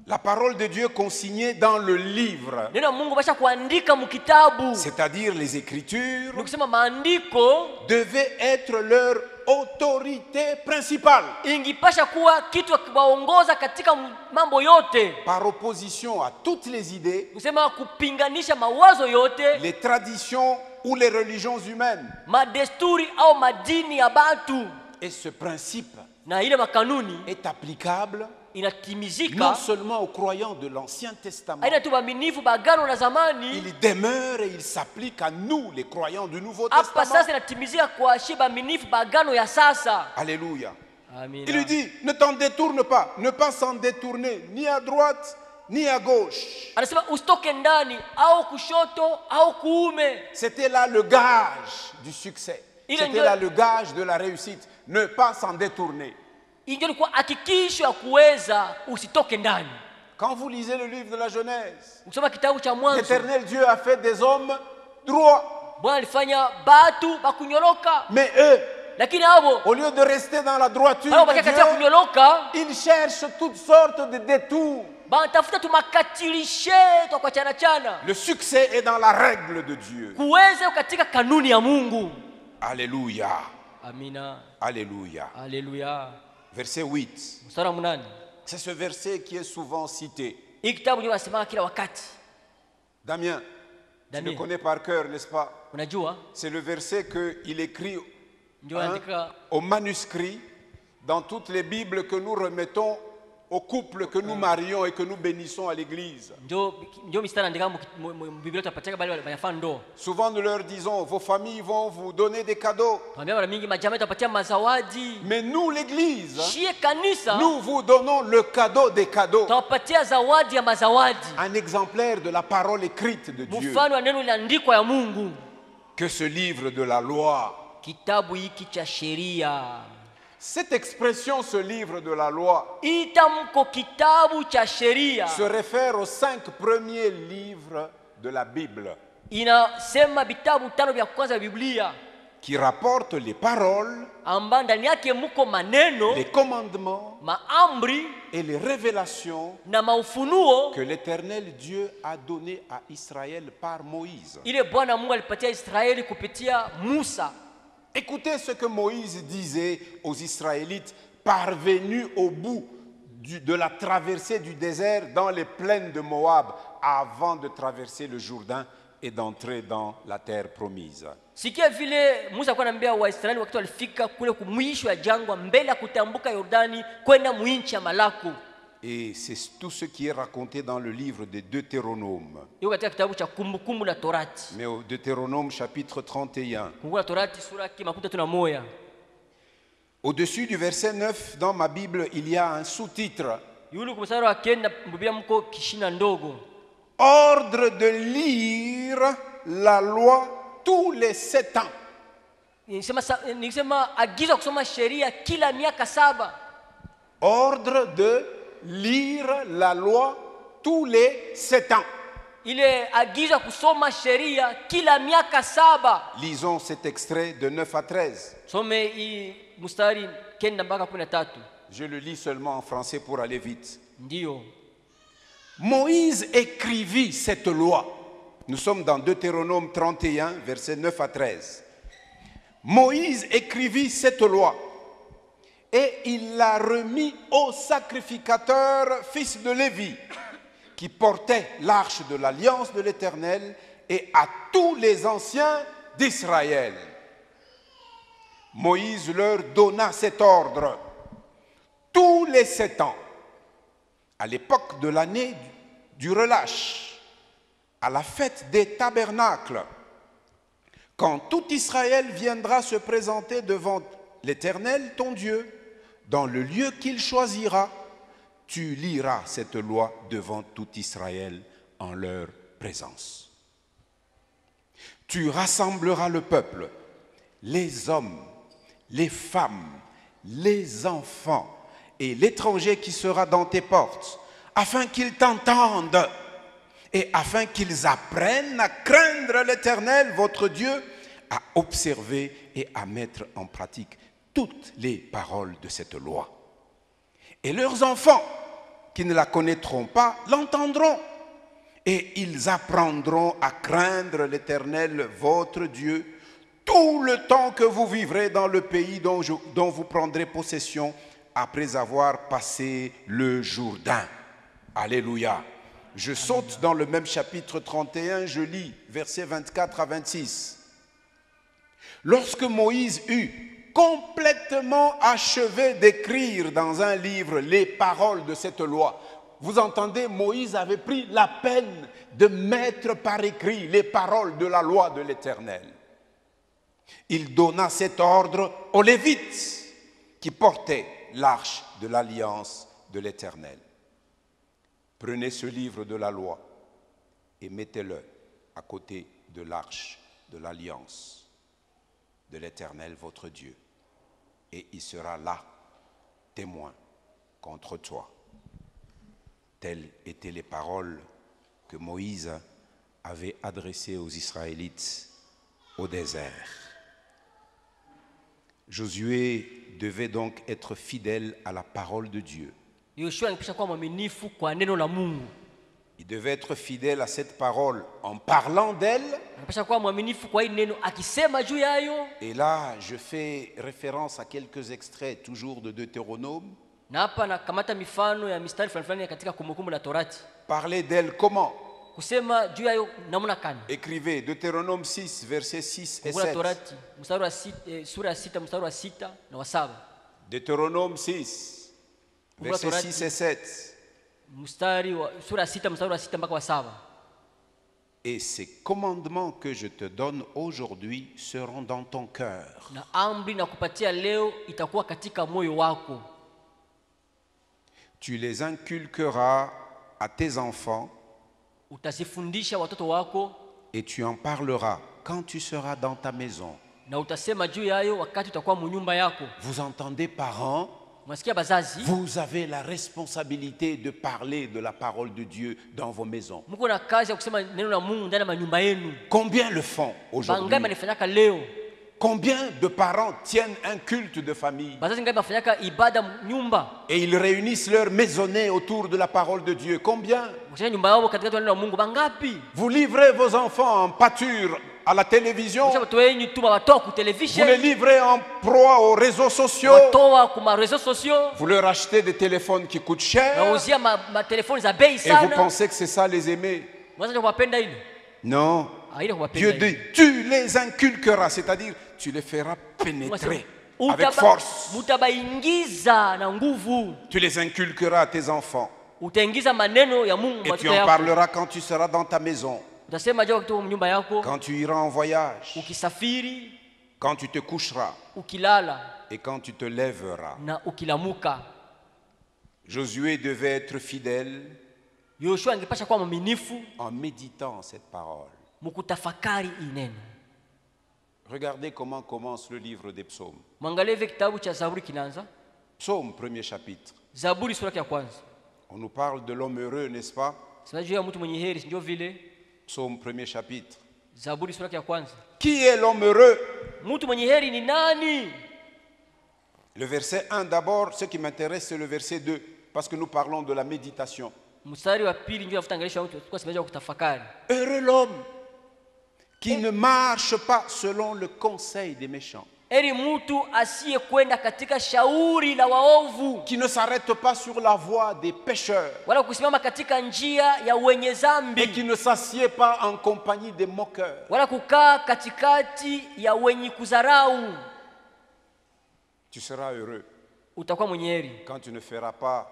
[SPEAKER 2] La parole de Dieu consignée dans le livre, c'est-à-dire les Écritures, devait être leur autorité principale. Par opposition à toutes les idées, les traditions ou les religions humaines. Et ce principe est applicable non seulement aux croyants de l'Ancien Testament, il demeure et il s'applique à nous, les croyants du Nouveau Testament. Alléluia. Il lui dit, ne t'en détourne pas, ne pas s'en détourner, ni à droite, ni à gauche.
[SPEAKER 3] Anasema usitoke ndani au kushoto au kuume.
[SPEAKER 2] C'était là le gage du succès.
[SPEAKER 3] Il
[SPEAKER 2] C'était
[SPEAKER 3] est-
[SPEAKER 2] là le gage de la réussite. Ne pas s'en détourner.
[SPEAKER 3] Injo ilikuwa hakikisho ya kuweza usitoke ndani.
[SPEAKER 2] Quand vous lisez le livre de la Genèse,
[SPEAKER 3] Ukisoma kitabu cha Mwanzo,
[SPEAKER 2] l'Éternel Dieu a fait des hommes droits.
[SPEAKER 3] Bwana alifanya batu bakunyoroka,
[SPEAKER 2] Mais eux,
[SPEAKER 3] lakini hao
[SPEAKER 2] au lieu de rester dans la droiture
[SPEAKER 3] hao
[SPEAKER 2] de
[SPEAKER 3] bakia katika
[SPEAKER 2] Dieu,
[SPEAKER 3] kunyoroka,
[SPEAKER 2] ils cherchent toutes sortes de détours.
[SPEAKER 3] banatafuta tumakatilishe twa kwa chana chana.
[SPEAKER 2] Le succès est dans la règle de Dieu.
[SPEAKER 3] Kuweza katika kanuni ya Mungu.
[SPEAKER 2] Alléluia.
[SPEAKER 3] Amina.
[SPEAKER 2] Alléluia.
[SPEAKER 3] Haleluya.
[SPEAKER 2] Verset 8.
[SPEAKER 3] Mstari wa 8.
[SPEAKER 2] C'est ce verset qui est souvent cité.
[SPEAKER 3] Hii kitabu ndio nasema kila wakati.
[SPEAKER 2] Damien, tu
[SPEAKER 3] Damien.
[SPEAKER 2] le connais par cœur, n'est-ce pas?
[SPEAKER 3] Unajua?
[SPEAKER 2] C'est le verset qu'il écrit
[SPEAKER 3] Ndio
[SPEAKER 2] hein,
[SPEAKER 3] andika
[SPEAKER 2] au manuscrit dans toutes les Bibles que nous remettons aux couples que nous marions et que nous bénissons à l'église.
[SPEAKER 3] ndio mistari andika Biblia tutapatia bali wanafanya ndoa.
[SPEAKER 2] Souvent nous leur disons, vos familles vont vous donner des cadeaux.
[SPEAKER 3] Tuambia mara mingi majamaa tutapatia mazawadi.
[SPEAKER 2] Mais nous, l'église,
[SPEAKER 3] Shie kanisa
[SPEAKER 2] nous vous donnons le cadeau des cadeaux.
[SPEAKER 3] tutapatia zawadi ya mazawadi.
[SPEAKER 2] Un exemplaire de la parole écrite de Dieu.
[SPEAKER 3] Mfano wa neno liliandikwa ya Mungu.
[SPEAKER 2] Que ce livre de la loi.
[SPEAKER 3] Kitabu hiki cha sheria.
[SPEAKER 2] Cette expression, ce livre de la loi,
[SPEAKER 3] Itamko kitabu cha sheria.
[SPEAKER 2] se réfère aux 5 premiers livres de la Bible
[SPEAKER 3] Inasema vitabu 5 vya kwanza vya Biblia
[SPEAKER 2] qui rapportent les paroles,
[SPEAKER 3] amba ndani yake muko maneno,
[SPEAKER 2] les commandements
[SPEAKER 3] maamri
[SPEAKER 2] et les révélations
[SPEAKER 3] na maufunuo
[SPEAKER 2] que l'Éternel Dieu a donné à Israël par Moïse.
[SPEAKER 3] ile Bwana Mungu alipatia Israeli kupitia Musa.
[SPEAKER 2] Écoutez ce que Moïse disait aux Israélites parvenus au bout de la traversée du désert dans les plaines de Moab avant de traverser le Jourdain et d'entrer dans la terre promise.
[SPEAKER 3] Sikia vile Musa alikuwa anambia Waisraeli wakati walifika kule kumwisho ya jangwa mbele ya kutambuka Yordani kwenda muinchi ya Malaku.
[SPEAKER 2] Et c'est tout ce qui est raconté dans le livre de Deutéronome.
[SPEAKER 3] Hiyo katika kitabu cha Kumbukumbu la Torati.
[SPEAKER 2] Mais au Deutéronome chapitre 31.
[SPEAKER 3] Kumbukumbu la Torati sura ya 31.
[SPEAKER 2] Au-dessus du verset 9 dans ma Bible, il y a un sous-titre.
[SPEAKER 3] Yule kumsara wa kenda Biblia mko kishina ndogo.
[SPEAKER 2] Ordre de lire la loi tous les 7 ans.
[SPEAKER 3] Nisema agizo kusoma sheria kila miaka 7.
[SPEAKER 2] Ordre de lire la loi tous les 7 ans.
[SPEAKER 3] Ile agizo kusoma sheria kila miaka 7.
[SPEAKER 2] Lisons cet extrait de 9 à 13.
[SPEAKER 3] Some hii mstari kenda mpaka 13.
[SPEAKER 2] Je le lis seulement en français pour aller vite.
[SPEAKER 3] Ndio.
[SPEAKER 2] Moïse écrivit cette loi. Nous sommes dans Deutéronome 31, versets 9 à 13. Moïse écrivit cette loi et il l'a remis au sacrificateur, fils de Lévi, qui portait l'arche de l'alliance de l'Éternel, et à tous les anciens d'Israël. Moïse leur donna cet ordre. Tous les 7 ans, à l'époque de l'année du relâche, à la fête des tabernacles, quand tout Israël viendra se présenter devant l'Éternel, ton Dieu, dans le lieu qu'il choisira, tu liras cette loi devant tout Israël en leur présence. Tu rassembleras le peuple, les hommes, les femmes, les enfants et l'étranger qui sera dans tes portes, afin qu'ils t'entendent et afin qu'ils apprennent à craindre l'Éternel, votre Dieu, à observer et à mettre en pratique toutes les paroles de cette loi. Et leurs enfants, qui ne la connaîtront pas, l'entendront. Et ils apprendront à craindre l'Éternel, votre Dieu, tout le temps que vous vivrez dans le pays dont vous prendrez possession après avoir passé le Jourdain. Alléluia. Je saute dans le même chapitre 31, je lis versets 24 à 26. Lorsque Moïse eut complètement achevé d'écrire dans un livre les paroles de cette loi, vous entendez, Moïse avait pris la peine de mettre par écrit les paroles de la loi de l'Éternel. Il donna cet ordre aux Lévites qui portaient l'arche de l'alliance de l'Éternel. Prenez ce livre de la loi et mettez-le à côté de l'arche de l'alliance de l'Éternel votre Dieu. Et il sera là, témoin contre toi. Telles étaient les paroles que Moïse avait adressées aux Israélites au désert. Josué devait donc être fidèle à la parole de Dieu.
[SPEAKER 3] Yoshua angepasha kuwa mwaminifu kwa neno la Mungu.
[SPEAKER 2] Il devait être fidèle à cette parole en parlant d'elle.
[SPEAKER 3] Angepasha kuwa mwaminifu kwa hii neno akisema juu yayo.
[SPEAKER 2] Et là, je fais référence à quelques extraits toujours de Deutéronome.
[SPEAKER 3] Na hapa nakamata mifano ya mistari fulani fulani katika Kumbukumbu la Torati.
[SPEAKER 2] Parler d'elle comment?
[SPEAKER 3] Kusema juu yayo namna gani?
[SPEAKER 2] Écrivez Deutéronome 6, versets 6 et
[SPEAKER 3] Kumbukumbu la
[SPEAKER 2] 7.
[SPEAKER 3] Torati mstari wa sura ya 6 mstari wa 6 na wa 7.
[SPEAKER 2] Deutéronome 6, versets 6 et 7.
[SPEAKER 3] Mstari wa sura ya 6 mstari wa 6 mpaka wa 7.
[SPEAKER 2] Et ces commandements que je te donne aujourd'hui seront dans ton cœur.
[SPEAKER 3] Na amri na kupatia leo itakuwa katika moyo wako.
[SPEAKER 2] Tu les inculqueras à tes enfants
[SPEAKER 3] Utazifundisha watoto wako
[SPEAKER 2] et tu en parleras quand tu seras dans ta maison.
[SPEAKER 3] na utasema juu yayo wakati utakuwa munyumba yako.
[SPEAKER 2] Vous entendez, parents?
[SPEAKER 3] Mwasikia bazazi?
[SPEAKER 2] Vous avez la responsabilité de parler de la parole de Dieu dans vos maisons.
[SPEAKER 3] Mko na kazi ya kusema neno la Mungu ndani ya manyumba yenu.
[SPEAKER 2] Combien le font aujourd'hui?
[SPEAKER 3] Bangapi wanafanyaka leo?
[SPEAKER 2] Combien de parents tiennent un culte de famille
[SPEAKER 3] Bazazi ngapi wanafanyaka ibada nyumba?
[SPEAKER 2] et ils réunissent leurs maisonnées autour de la parole de Dieu? Combien?
[SPEAKER 3] Mshanya nyumba yao katika neno la Mungu bangapi?
[SPEAKER 2] Vous livrez vos enfants en pâture à la télévision.
[SPEAKER 3] Watoto wenyu tu watoa ku
[SPEAKER 2] Vous
[SPEAKER 3] television.
[SPEAKER 2] les livrez en proie aux réseaux sociaux.
[SPEAKER 3] Watoa ku ma réseaux sociaux.
[SPEAKER 2] Vous leur achetez des téléphones qui coûtent cher.
[SPEAKER 3] Nauzia ma telefoni za bei
[SPEAKER 2] Et vous
[SPEAKER 3] sana.
[SPEAKER 2] pensez que c'est ça les aimer?
[SPEAKER 3] Mwanzo kuwapenda ile.
[SPEAKER 2] Non.
[SPEAKER 3] Haina
[SPEAKER 2] Dieu
[SPEAKER 3] kuwapenda.
[SPEAKER 2] dit, tu les inculqueras, c'est-à-dire tu les feras pénétrer avec force.
[SPEAKER 3] Mutabaingiza na nguvu.
[SPEAKER 2] Tu les inculqueras à tes enfants.
[SPEAKER 3] Utaingiza maneno ya Mungu
[SPEAKER 2] Et tu
[SPEAKER 3] watoto
[SPEAKER 2] en
[SPEAKER 3] yako.
[SPEAKER 2] parleras quand tu seras dans ta maison,
[SPEAKER 3] Utasema je wakati nyumba yako,
[SPEAKER 2] quand tu iras en voyage,
[SPEAKER 3] ukisafiri,
[SPEAKER 2] quand tu te coucheras
[SPEAKER 3] ukilala
[SPEAKER 2] et quand tu te lèveras.
[SPEAKER 3] na ukilamuka.
[SPEAKER 2] Josué devait être fidèle
[SPEAKER 3] Yoshua angepasha kuwa mwaminifu
[SPEAKER 2] en méditant cette parole.
[SPEAKER 3] mukutafakari ineno.
[SPEAKER 2] Regardez comment commence le livre des psaumes.
[SPEAKER 3] Mwangalie hivi kitabu cha Zaburi kinaanza.
[SPEAKER 2] Psaume, premier chapitre.
[SPEAKER 3] Zaburi sura ya kwanza.
[SPEAKER 2] On nous parle de l'homme heureux, n'est-ce pas?
[SPEAKER 3] Sina juu ya mtu mwenye heri, ndio vile.
[SPEAKER 2] Psaume, premier chapitre.
[SPEAKER 3] Zaburi sura ya kwanza.
[SPEAKER 2] Qui est l'homme heureux?
[SPEAKER 3] Mtu mwenye heri ni nani?
[SPEAKER 2] Le verset 1 d'abord, ce qui m'intéresse c'est le verset 2, parce que nous parlons de la méditation.
[SPEAKER 3] Mstari wa pili ndio afutanganisha mtu kwa sababu ya kutafakari.
[SPEAKER 2] Heureux l'homme qui ne marche pas selon le conseil des méchants,
[SPEAKER 3] Heri mtu asiyekwenda katika shauri la waovu,
[SPEAKER 2] qui ne s'arrête pas sur la voie des pécheurs
[SPEAKER 3] wala kusimama katika njia ya wenye
[SPEAKER 2] et
[SPEAKER 3] dhambi,
[SPEAKER 2] qui ne s'assied pas en compagnie des moqueurs.
[SPEAKER 3] wala kukaa katikati ya wenye kudharau.
[SPEAKER 2] Tu seras heureux
[SPEAKER 3] Utakuwa mwenye heri
[SPEAKER 2] quand tu ne feras pas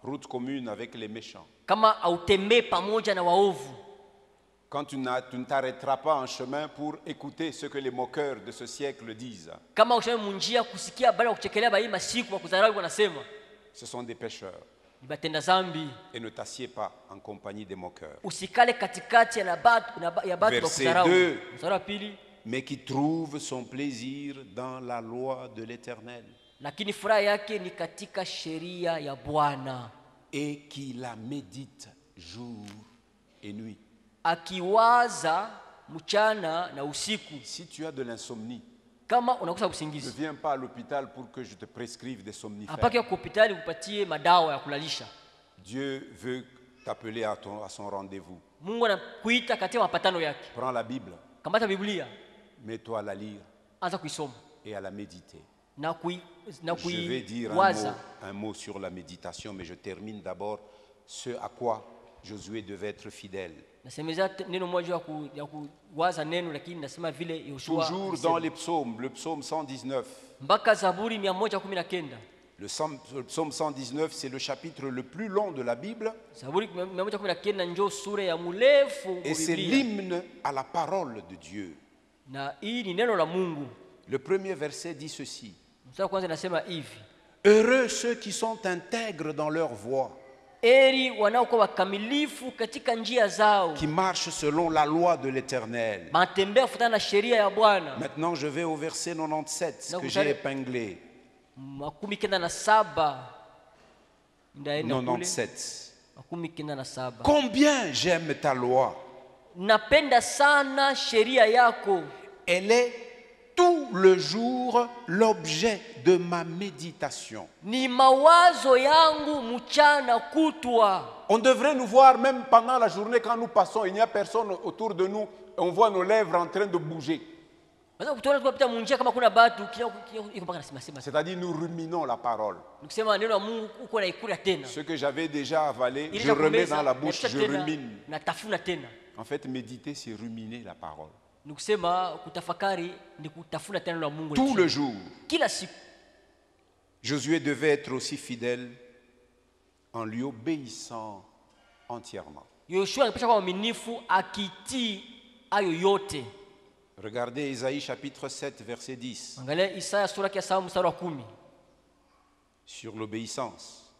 [SPEAKER 2] route commune avec les méchants,
[SPEAKER 3] kama autembee pamoja na waovu,
[SPEAKER 2] quand tu ne t'arrêteras pas en chemin pour écouter ce que les moqueurs de ce siècle disent.
[SPEAKER 3] kama ushawe munjia kusikia bali kuchekelea bai masiku wa kudharau wanasema
[SPEAKER 2] Ce sont des pécheurs.
[SPEAKER 3] ni batenda zambi.
[SPEAKER 2] Et ne t'assieds pas en compagnie des moqueurs.
[SPEAKER 3] Usikale katikati ya batu wa
[SPEAKER 2] Verset
[SPEAKER 3] kudharau.
[SPEAKER 2] 2.
[SPEAKER 3] Mstari wa pili,
[SPEAKER 2] Mais qui trouve son plaisir dans la loi de l'Éternel
[SPEAKER 3] lakini furaha yake ni katika sheria ya Bwana,
[SPEAKER 2] et qui la médite jour et nuit.
[SPEAKER 3] akiwaza mchana na usiku.
[SPEAKER 2] Si tu as de l'insomnie,
[SPEAKER 3] Kama unakosa
[SPEAKER 2] ne
[SPEAKER 3] usingizi,
[SPEAKER 2] viens pas à l'hôpital pour que je te prescrive des somnifères.
[SPEAKER 3] hapaki kwa hospitali kupatie madawa ya kulalisha.
[SPEAKER 2] Dieu veut t'appeler à son rendez-vous.
[SPEAKER 3] Mungu anakuita katika mapatano yake.
[SPEAKER 2] Prends la Bible,
[SPEAKER 3] Kamata Biblia,
[SPEAKER 2] mets-toi à la lire
[SPEAKER 3] anza kuisoma
[SPEAKER 2] et à la méditer.
[SPEAKER 3] na
[SPEAKER 2] Je vais dire
[SPEAKER 3] kuiwaza.
[SPEAKER 2] un mot sur la méditation, mais je termine d'abord ce à quoi Josué devait être fidèle.
[SPEAKER 3] Nasemeza neno moja ya kuwaza neno, lakini nasema vile Yoshua
[SPEAKER 2] Toujours dans les psaumes, le psaume 119.
[SPEAKER 3] mpaka Zaburi 119.
[SPEAKER 2] Le psaume 119, c'est le chapitre le plus long de la Bible
[SPEAKER 3] Zaburi 119 ndio sura ya mrefu
[SPEAKER 2] et c'est l'hymne à la parole de Dieu.
[SPEAKER 3] na hii ni neno la Mungu.
[SPEAKER 2] Le premier verset dit ceci:
[SPEAKER 3] Mstari kwanza nasema hivi:
[SPEAKER 2] Heureux ceux qui sont intègres dans leur voie,
[SPEAKER 3] eri wanaokuwa wakamilifu katika njia zao,
[SPEAKER 2] qui marchent selon la loi de l'Éternel.
[SPEAKER 3] matembea kufuatana na sheria ya Bwana.
[SPEAKER 2] Maintenant, je vais au verset 97 que j'ai épinglé.
[SPEAKER 3] 97 ndaenda kule
[SPEAKER 2] 97.
[SPEAKER 3] 97.
[SPEAKER 2] Combien j'aime ta loi.
[SPEAKER 3] Napenda sana sheria yako.
[SPEAKER 2] Elle est tout le jour l'objet de ma méditation.
[SPEAKER 3] Ni mawazo yangu mchana kutwa.
[SPEAKER 2] On devrait nous voir même pendant la journée quand nous passons, il n'y a personne autour de nous, on voit nos lèvres en train de bouger. C'est-à-dire nous ruminons la parole. Ce que j'avais déjà avalé, je remets dans la bouche, je rumine. En fait, méditer, c'est ruminer la parole. Tout le jour. Josué devait être aussi fidèle en lui obéissant entièrement. Regardez Isaïe chapitre 7 verset 10. Sur l'obéissance.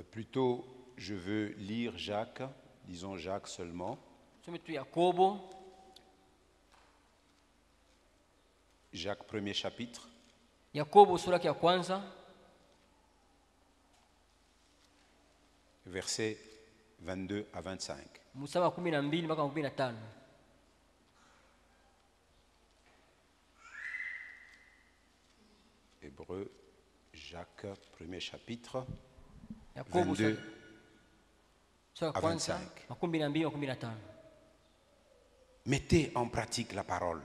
[SPEAKER 2] Plutôt, je veux lire Jacques, disons Jacques seulement. Jacques, premier chapitre. Versets 22 à 25. Hébreux, Jacques, premier chapitre. 22 à 25. Mettez en pratique la parole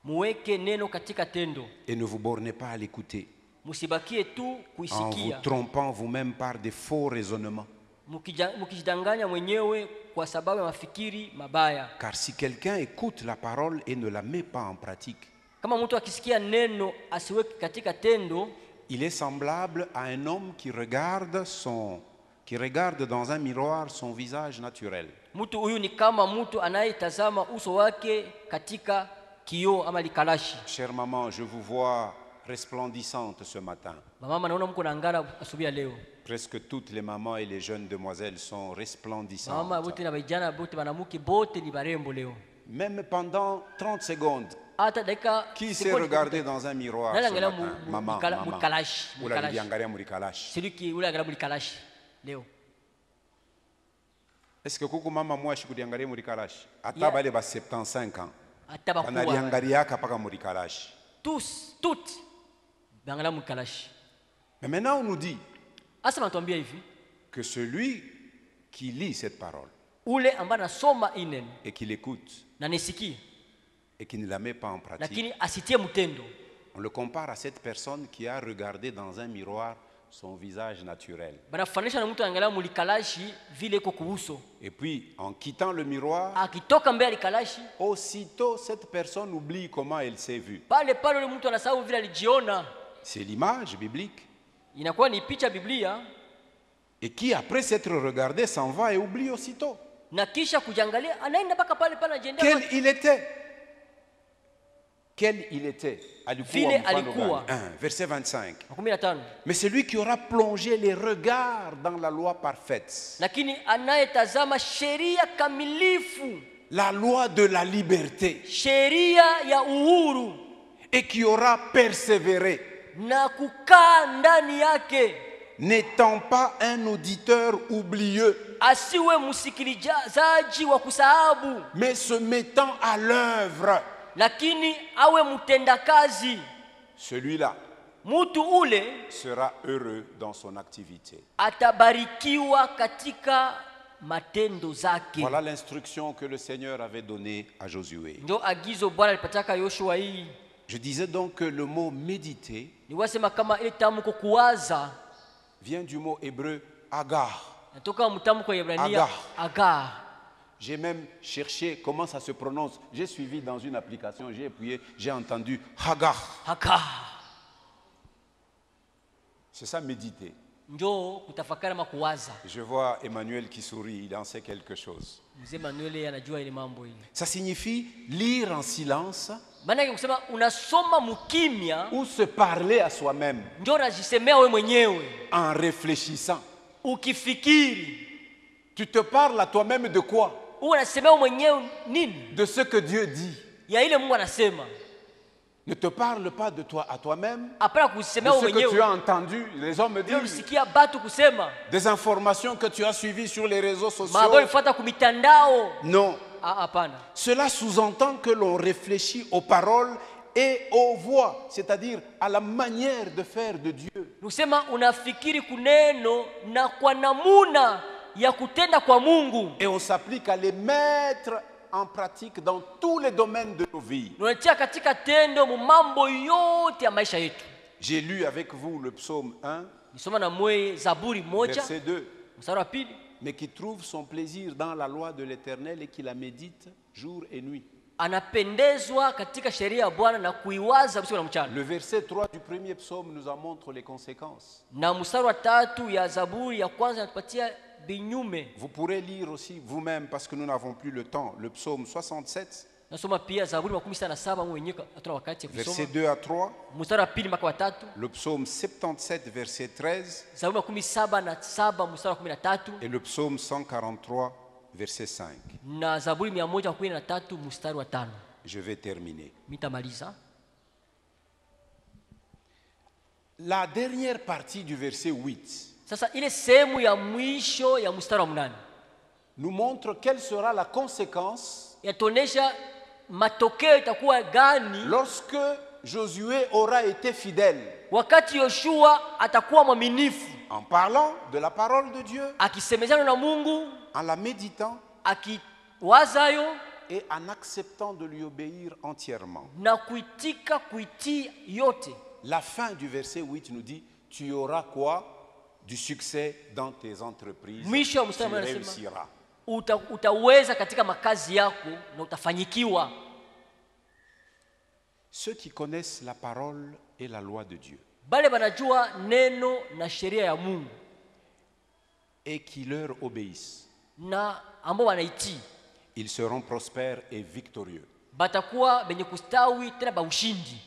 [SPEAKER 2] et ne vous bornez pas à l'écouter en vous trompant vous-même par des faux raisonnements. Car si quelqu'un écoute la parole et ne la met pas en pratique, il est semblable à un homme qui regarde dans un miroir son visage naturel. Chère maman, je vous vois resplendissante ce matin. Presque toutes les mamans et les jeunes demoiselles sont resplendissantes. Même pendant 30 secondes, qui s'est regardé dans un miroir ce matin? Maman. Est-ce que kuku mama moi je kudiangalia murikalashi? Ata bale ba 75 ans. Wanaliangaliaka paka murikalashi.
[SPEAKER 3] Toutes.
[SPEAKER 2] Mais maintenant on nous dit que celui qui lit cette parole et qui l'écoute et qui ne la met pas en pratique, on le compare à cette personne qui a regardé dans un miroir son visage naturel. Et puis, en quittant le miroir, aussitôt cette personne oublie comment elle s'est vue. C'est l'image biblique. Et qui, après s'être regardé, s'en va et oublie aussitôt. Quel il était. Verset 25. Mais celui qui aura plongé les regards dans la loi parfaite, la loi de la liberté, et qui aura persévéré, n'étant pas un auditeur oublieux, mais se mettant à l'œuvre, celui-là sera heureux dans son activité. Voilà l'instruction que le Seigneur avait donnée à Josué. Je disais donc que le mot méditer vient du mot hébreu agar. J'ai même cherché comment ça se prononce. J'ai suivi dans une application, j'ai appuyé, j'ai entendu Hagar. C'est ça méditer.
[SPEAKER 3] Njoo kutafakari ama kuwaza.
[SPEAKER 2] Je vois Emmanuel qui sourit, il en sait quelque chose.
[SPEAKER 3] Mzee Emmanuel anajua ile mambo hili.
[SPEAKER 2] Ça signifie lire en silence
[SPEAKER 3] Maana kusema unasoma mukimya
[SPEAKER 2] ou se parler à soi-même
[SPEAKER 3] njoo unajisemea wewe mwenyewe
[SPEAKER 2] en réfléchissant.
[SPEAKER 3] ukifikiri.
[SPEAKER 2] Tu te parles à toi-même de quoi?
[SPEAKER 3] Unasemea mwenyewe nini?
[SPEAKER 2] De ce que Dieu dit.
[SPEAKER 3] Ya ile Mungu anasema.
[SPEAKER 2] Ne te parle pas de toi à toi-même.
[SPEAKER 3] Apana
[SPEAKER 2] De
[SPEAKER 3] kusemea
[SPEAKER 2] ce que
[SPEAKER 3] mwenyewe.
[SPEAKER 2] tu as entendu, les hommes
[SPEAKER 3] Ndio
[SPEAKER 2] disent.
[SPEAKER 3] usikia batu kusema.
[SPEAKER 2] Des informations que tu as suivies sur les réseaux sociaux.
[SPEAKER 3] Mambo ifuata kumitandao.
[SPEAKER 2] Non.
[SPEAKER 3] Hapana.
[SPEAKER 2] Cela sous-entend que l'on réfléchit aux paroles et aux voix, c'est-à-dire à la manière de faire de Dieu.
[SPEAKER 3] Nusema unafikiri kuneno na kwa namuna ya kutenda kwa Mungu.
[SPEAKER 2] Et on s'applique à les mettre en pratique dans tous les domaines de nos vies.
[SPEAKER 3] Unatia katika tendo mu mambo yote ya maisha yetu.
[SPEAKER 2] J'ai lu avec vous le psaume 1,
[SPEAKER 3] Nisoma na mwe Zaburi moja,
[SPEAKER 2] verset 2.
[SPEAKER 3] mstari wa pili.
[SPEAKER 2] Mais qui trouve son plaisir dans la loi de l'Éternel et qui la médite jour et nuit.
[SPEAKER 3] Anapendezwa katika sheria ya Bwana na kuiwaza usiku na mchana.
[SPEAKER 2] Le verset 3 du premier psaume nous en montre les conséquences.
[SPEAKER 3] Na mstari wa 3 ya Zaburi ya kwanza inatupatia binyume.
[SPEAKER 2] Vous pourrez lire aussi vous-même parce que nous n'avons plus le temps. Le psaume 67,
[SPEAKER 3] Nasoma pia Zaburi 67 mwenyewe hatuna wakati ya
[SPEAKER 2] verset
[SPEAKER 3] kusoma.
[SPEAKER 2] 2 à 3.
[SPEAKER 3] Mstari wa pili mpaka wa 3.
[SPEAKER 2] Le psaume 77, verset 13.
[SPEAKER 3] Zaburi 77 mstari wa 13.
[SPEAKER 2] Et le psaume 143, verset 5.
[SPEAKER 3] Na Zaburi 113 mstari wa 5.
[SPEAKER 2] Je vais terminer.
[SPEAKER 3] Mitamaliza.
[SPEAKER 2] La dernière partie du verset 8
[SPEAKER 3] Sasa ile sehemu ya mwisho ya mstari wa 8
[SPEAKER 2] nous montre quelle sera la conséquence
[SPEAKER 3] yatonesha matokeo itakuwa gani
[SPEAKER 2] lorsque Josué aura été fidèle
[SPEAKER 3] wakati Yoshua atakuwa mwaminifu
[SPEAKER 2] en parlant de la parole de Dieu,
[SPEAKER 3] akisemezana na Mungu,
[SPEAKER 2] en la méditant
[SPEAKER 3] akiwazayo
[SPEAKER 2] et en acceptant de lui obéir entièrement.
[SPEAKER 3] na kuitika kuitii yote.
[SPEAKER 2] La fin du verset 8 nous dit: tu auras quoi? Du succès dans tes entreprises.
[SPEAKER 3] Mwisho wa
[SPEAKER 2] Tu
[SPEAKER 3] mstari anasema
[SPEAKER 2] réussiras.
[SPEAKER 3] utaweza katika makazi yako na utafanyikiwa.
[SPEAKER 2] Ceux qui connaissent la parole et la loi de Dieu
[SPEAKER 3] Bale banajua neno na sheria ya Mungu
[SPEAKER 2] et qui leur obéissent,
[SPEAKER 3] na ambao wanaitii
[SPEAKER 2] ils seront prospères et victorieux.
[SPEAKER 3] batakuwa benye kustawi tena ba ushindi.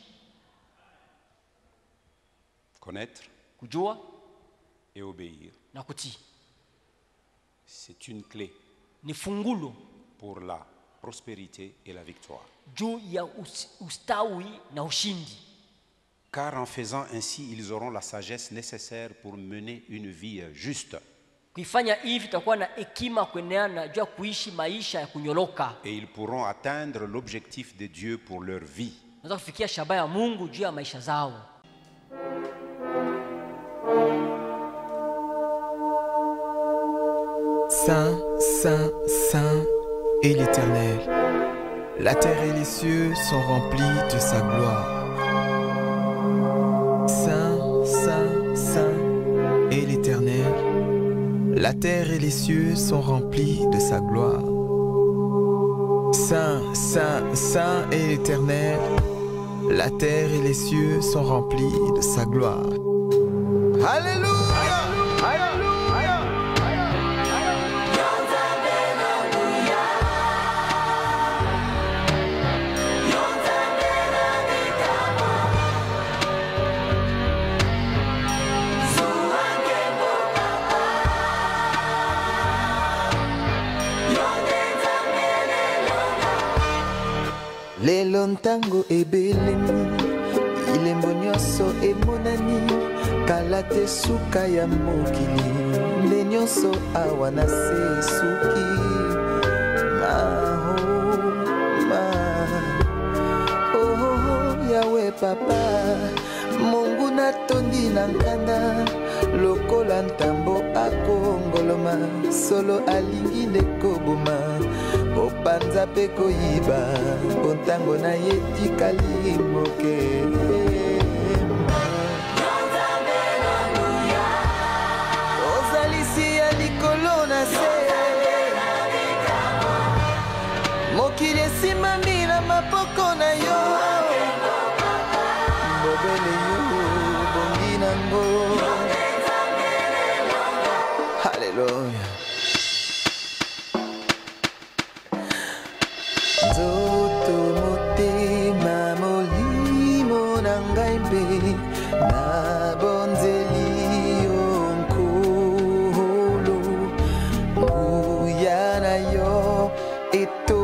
[SPEAKER 2] Connaître
[SPEAKER 3] Kujua
[SPEAKER 2] et obéir,
[SPEAKER 3] na kutii
[SPEAKER 2] c'est une clé
[SPEAKER 3] ni fungulo
[SPEAKER 2] pour la prospérité et la victoire.
[SPEAKER 3] juu ya ustawi na ushindi.
[SPEAKER 2] Car en faisant ainsi, ils auront la sagesse nécessaire pour mener une vie juste.
[SPEAKER 3] Kuifanya hivi tutakuwa na hekima kueneana juu ya kuishi maisha ya kunyoloka.
[SPEAKER 2] Et ils pourront atteindre l'objectif de Dieu pour leur vie.
[SPEAKER 3] Naweza kufikia shabaha ya Mungu juu ya maisha zao.
[SPEAKER 1] Saint, Saint, Saint est l'Éternel. La terre et les cieux sont remplis de sa gloire. Saint, Saint, Saint est l'Éternel. La terre et les cieux sont remplis de sa gloire. Saint, Saint, Saint est l'Éternel. La terre et les cieux sont remplis de sa gloire. Alléluia! Lelo ntango ebelemi ilembo nyonso emonani kala te suka ya mokili nde nyonso awa na se suki yawe papa Mungu natondi na nkanda lokola ntambo akongoloma solo alingi nde koboma opanza mpe koyiba ntango na ye tikali moke. Ozalisi ya likolo na se mokili esimami na maboko na yo bobele yo bongi nango Nzambe na bonzeli onkolo nguya na yo eto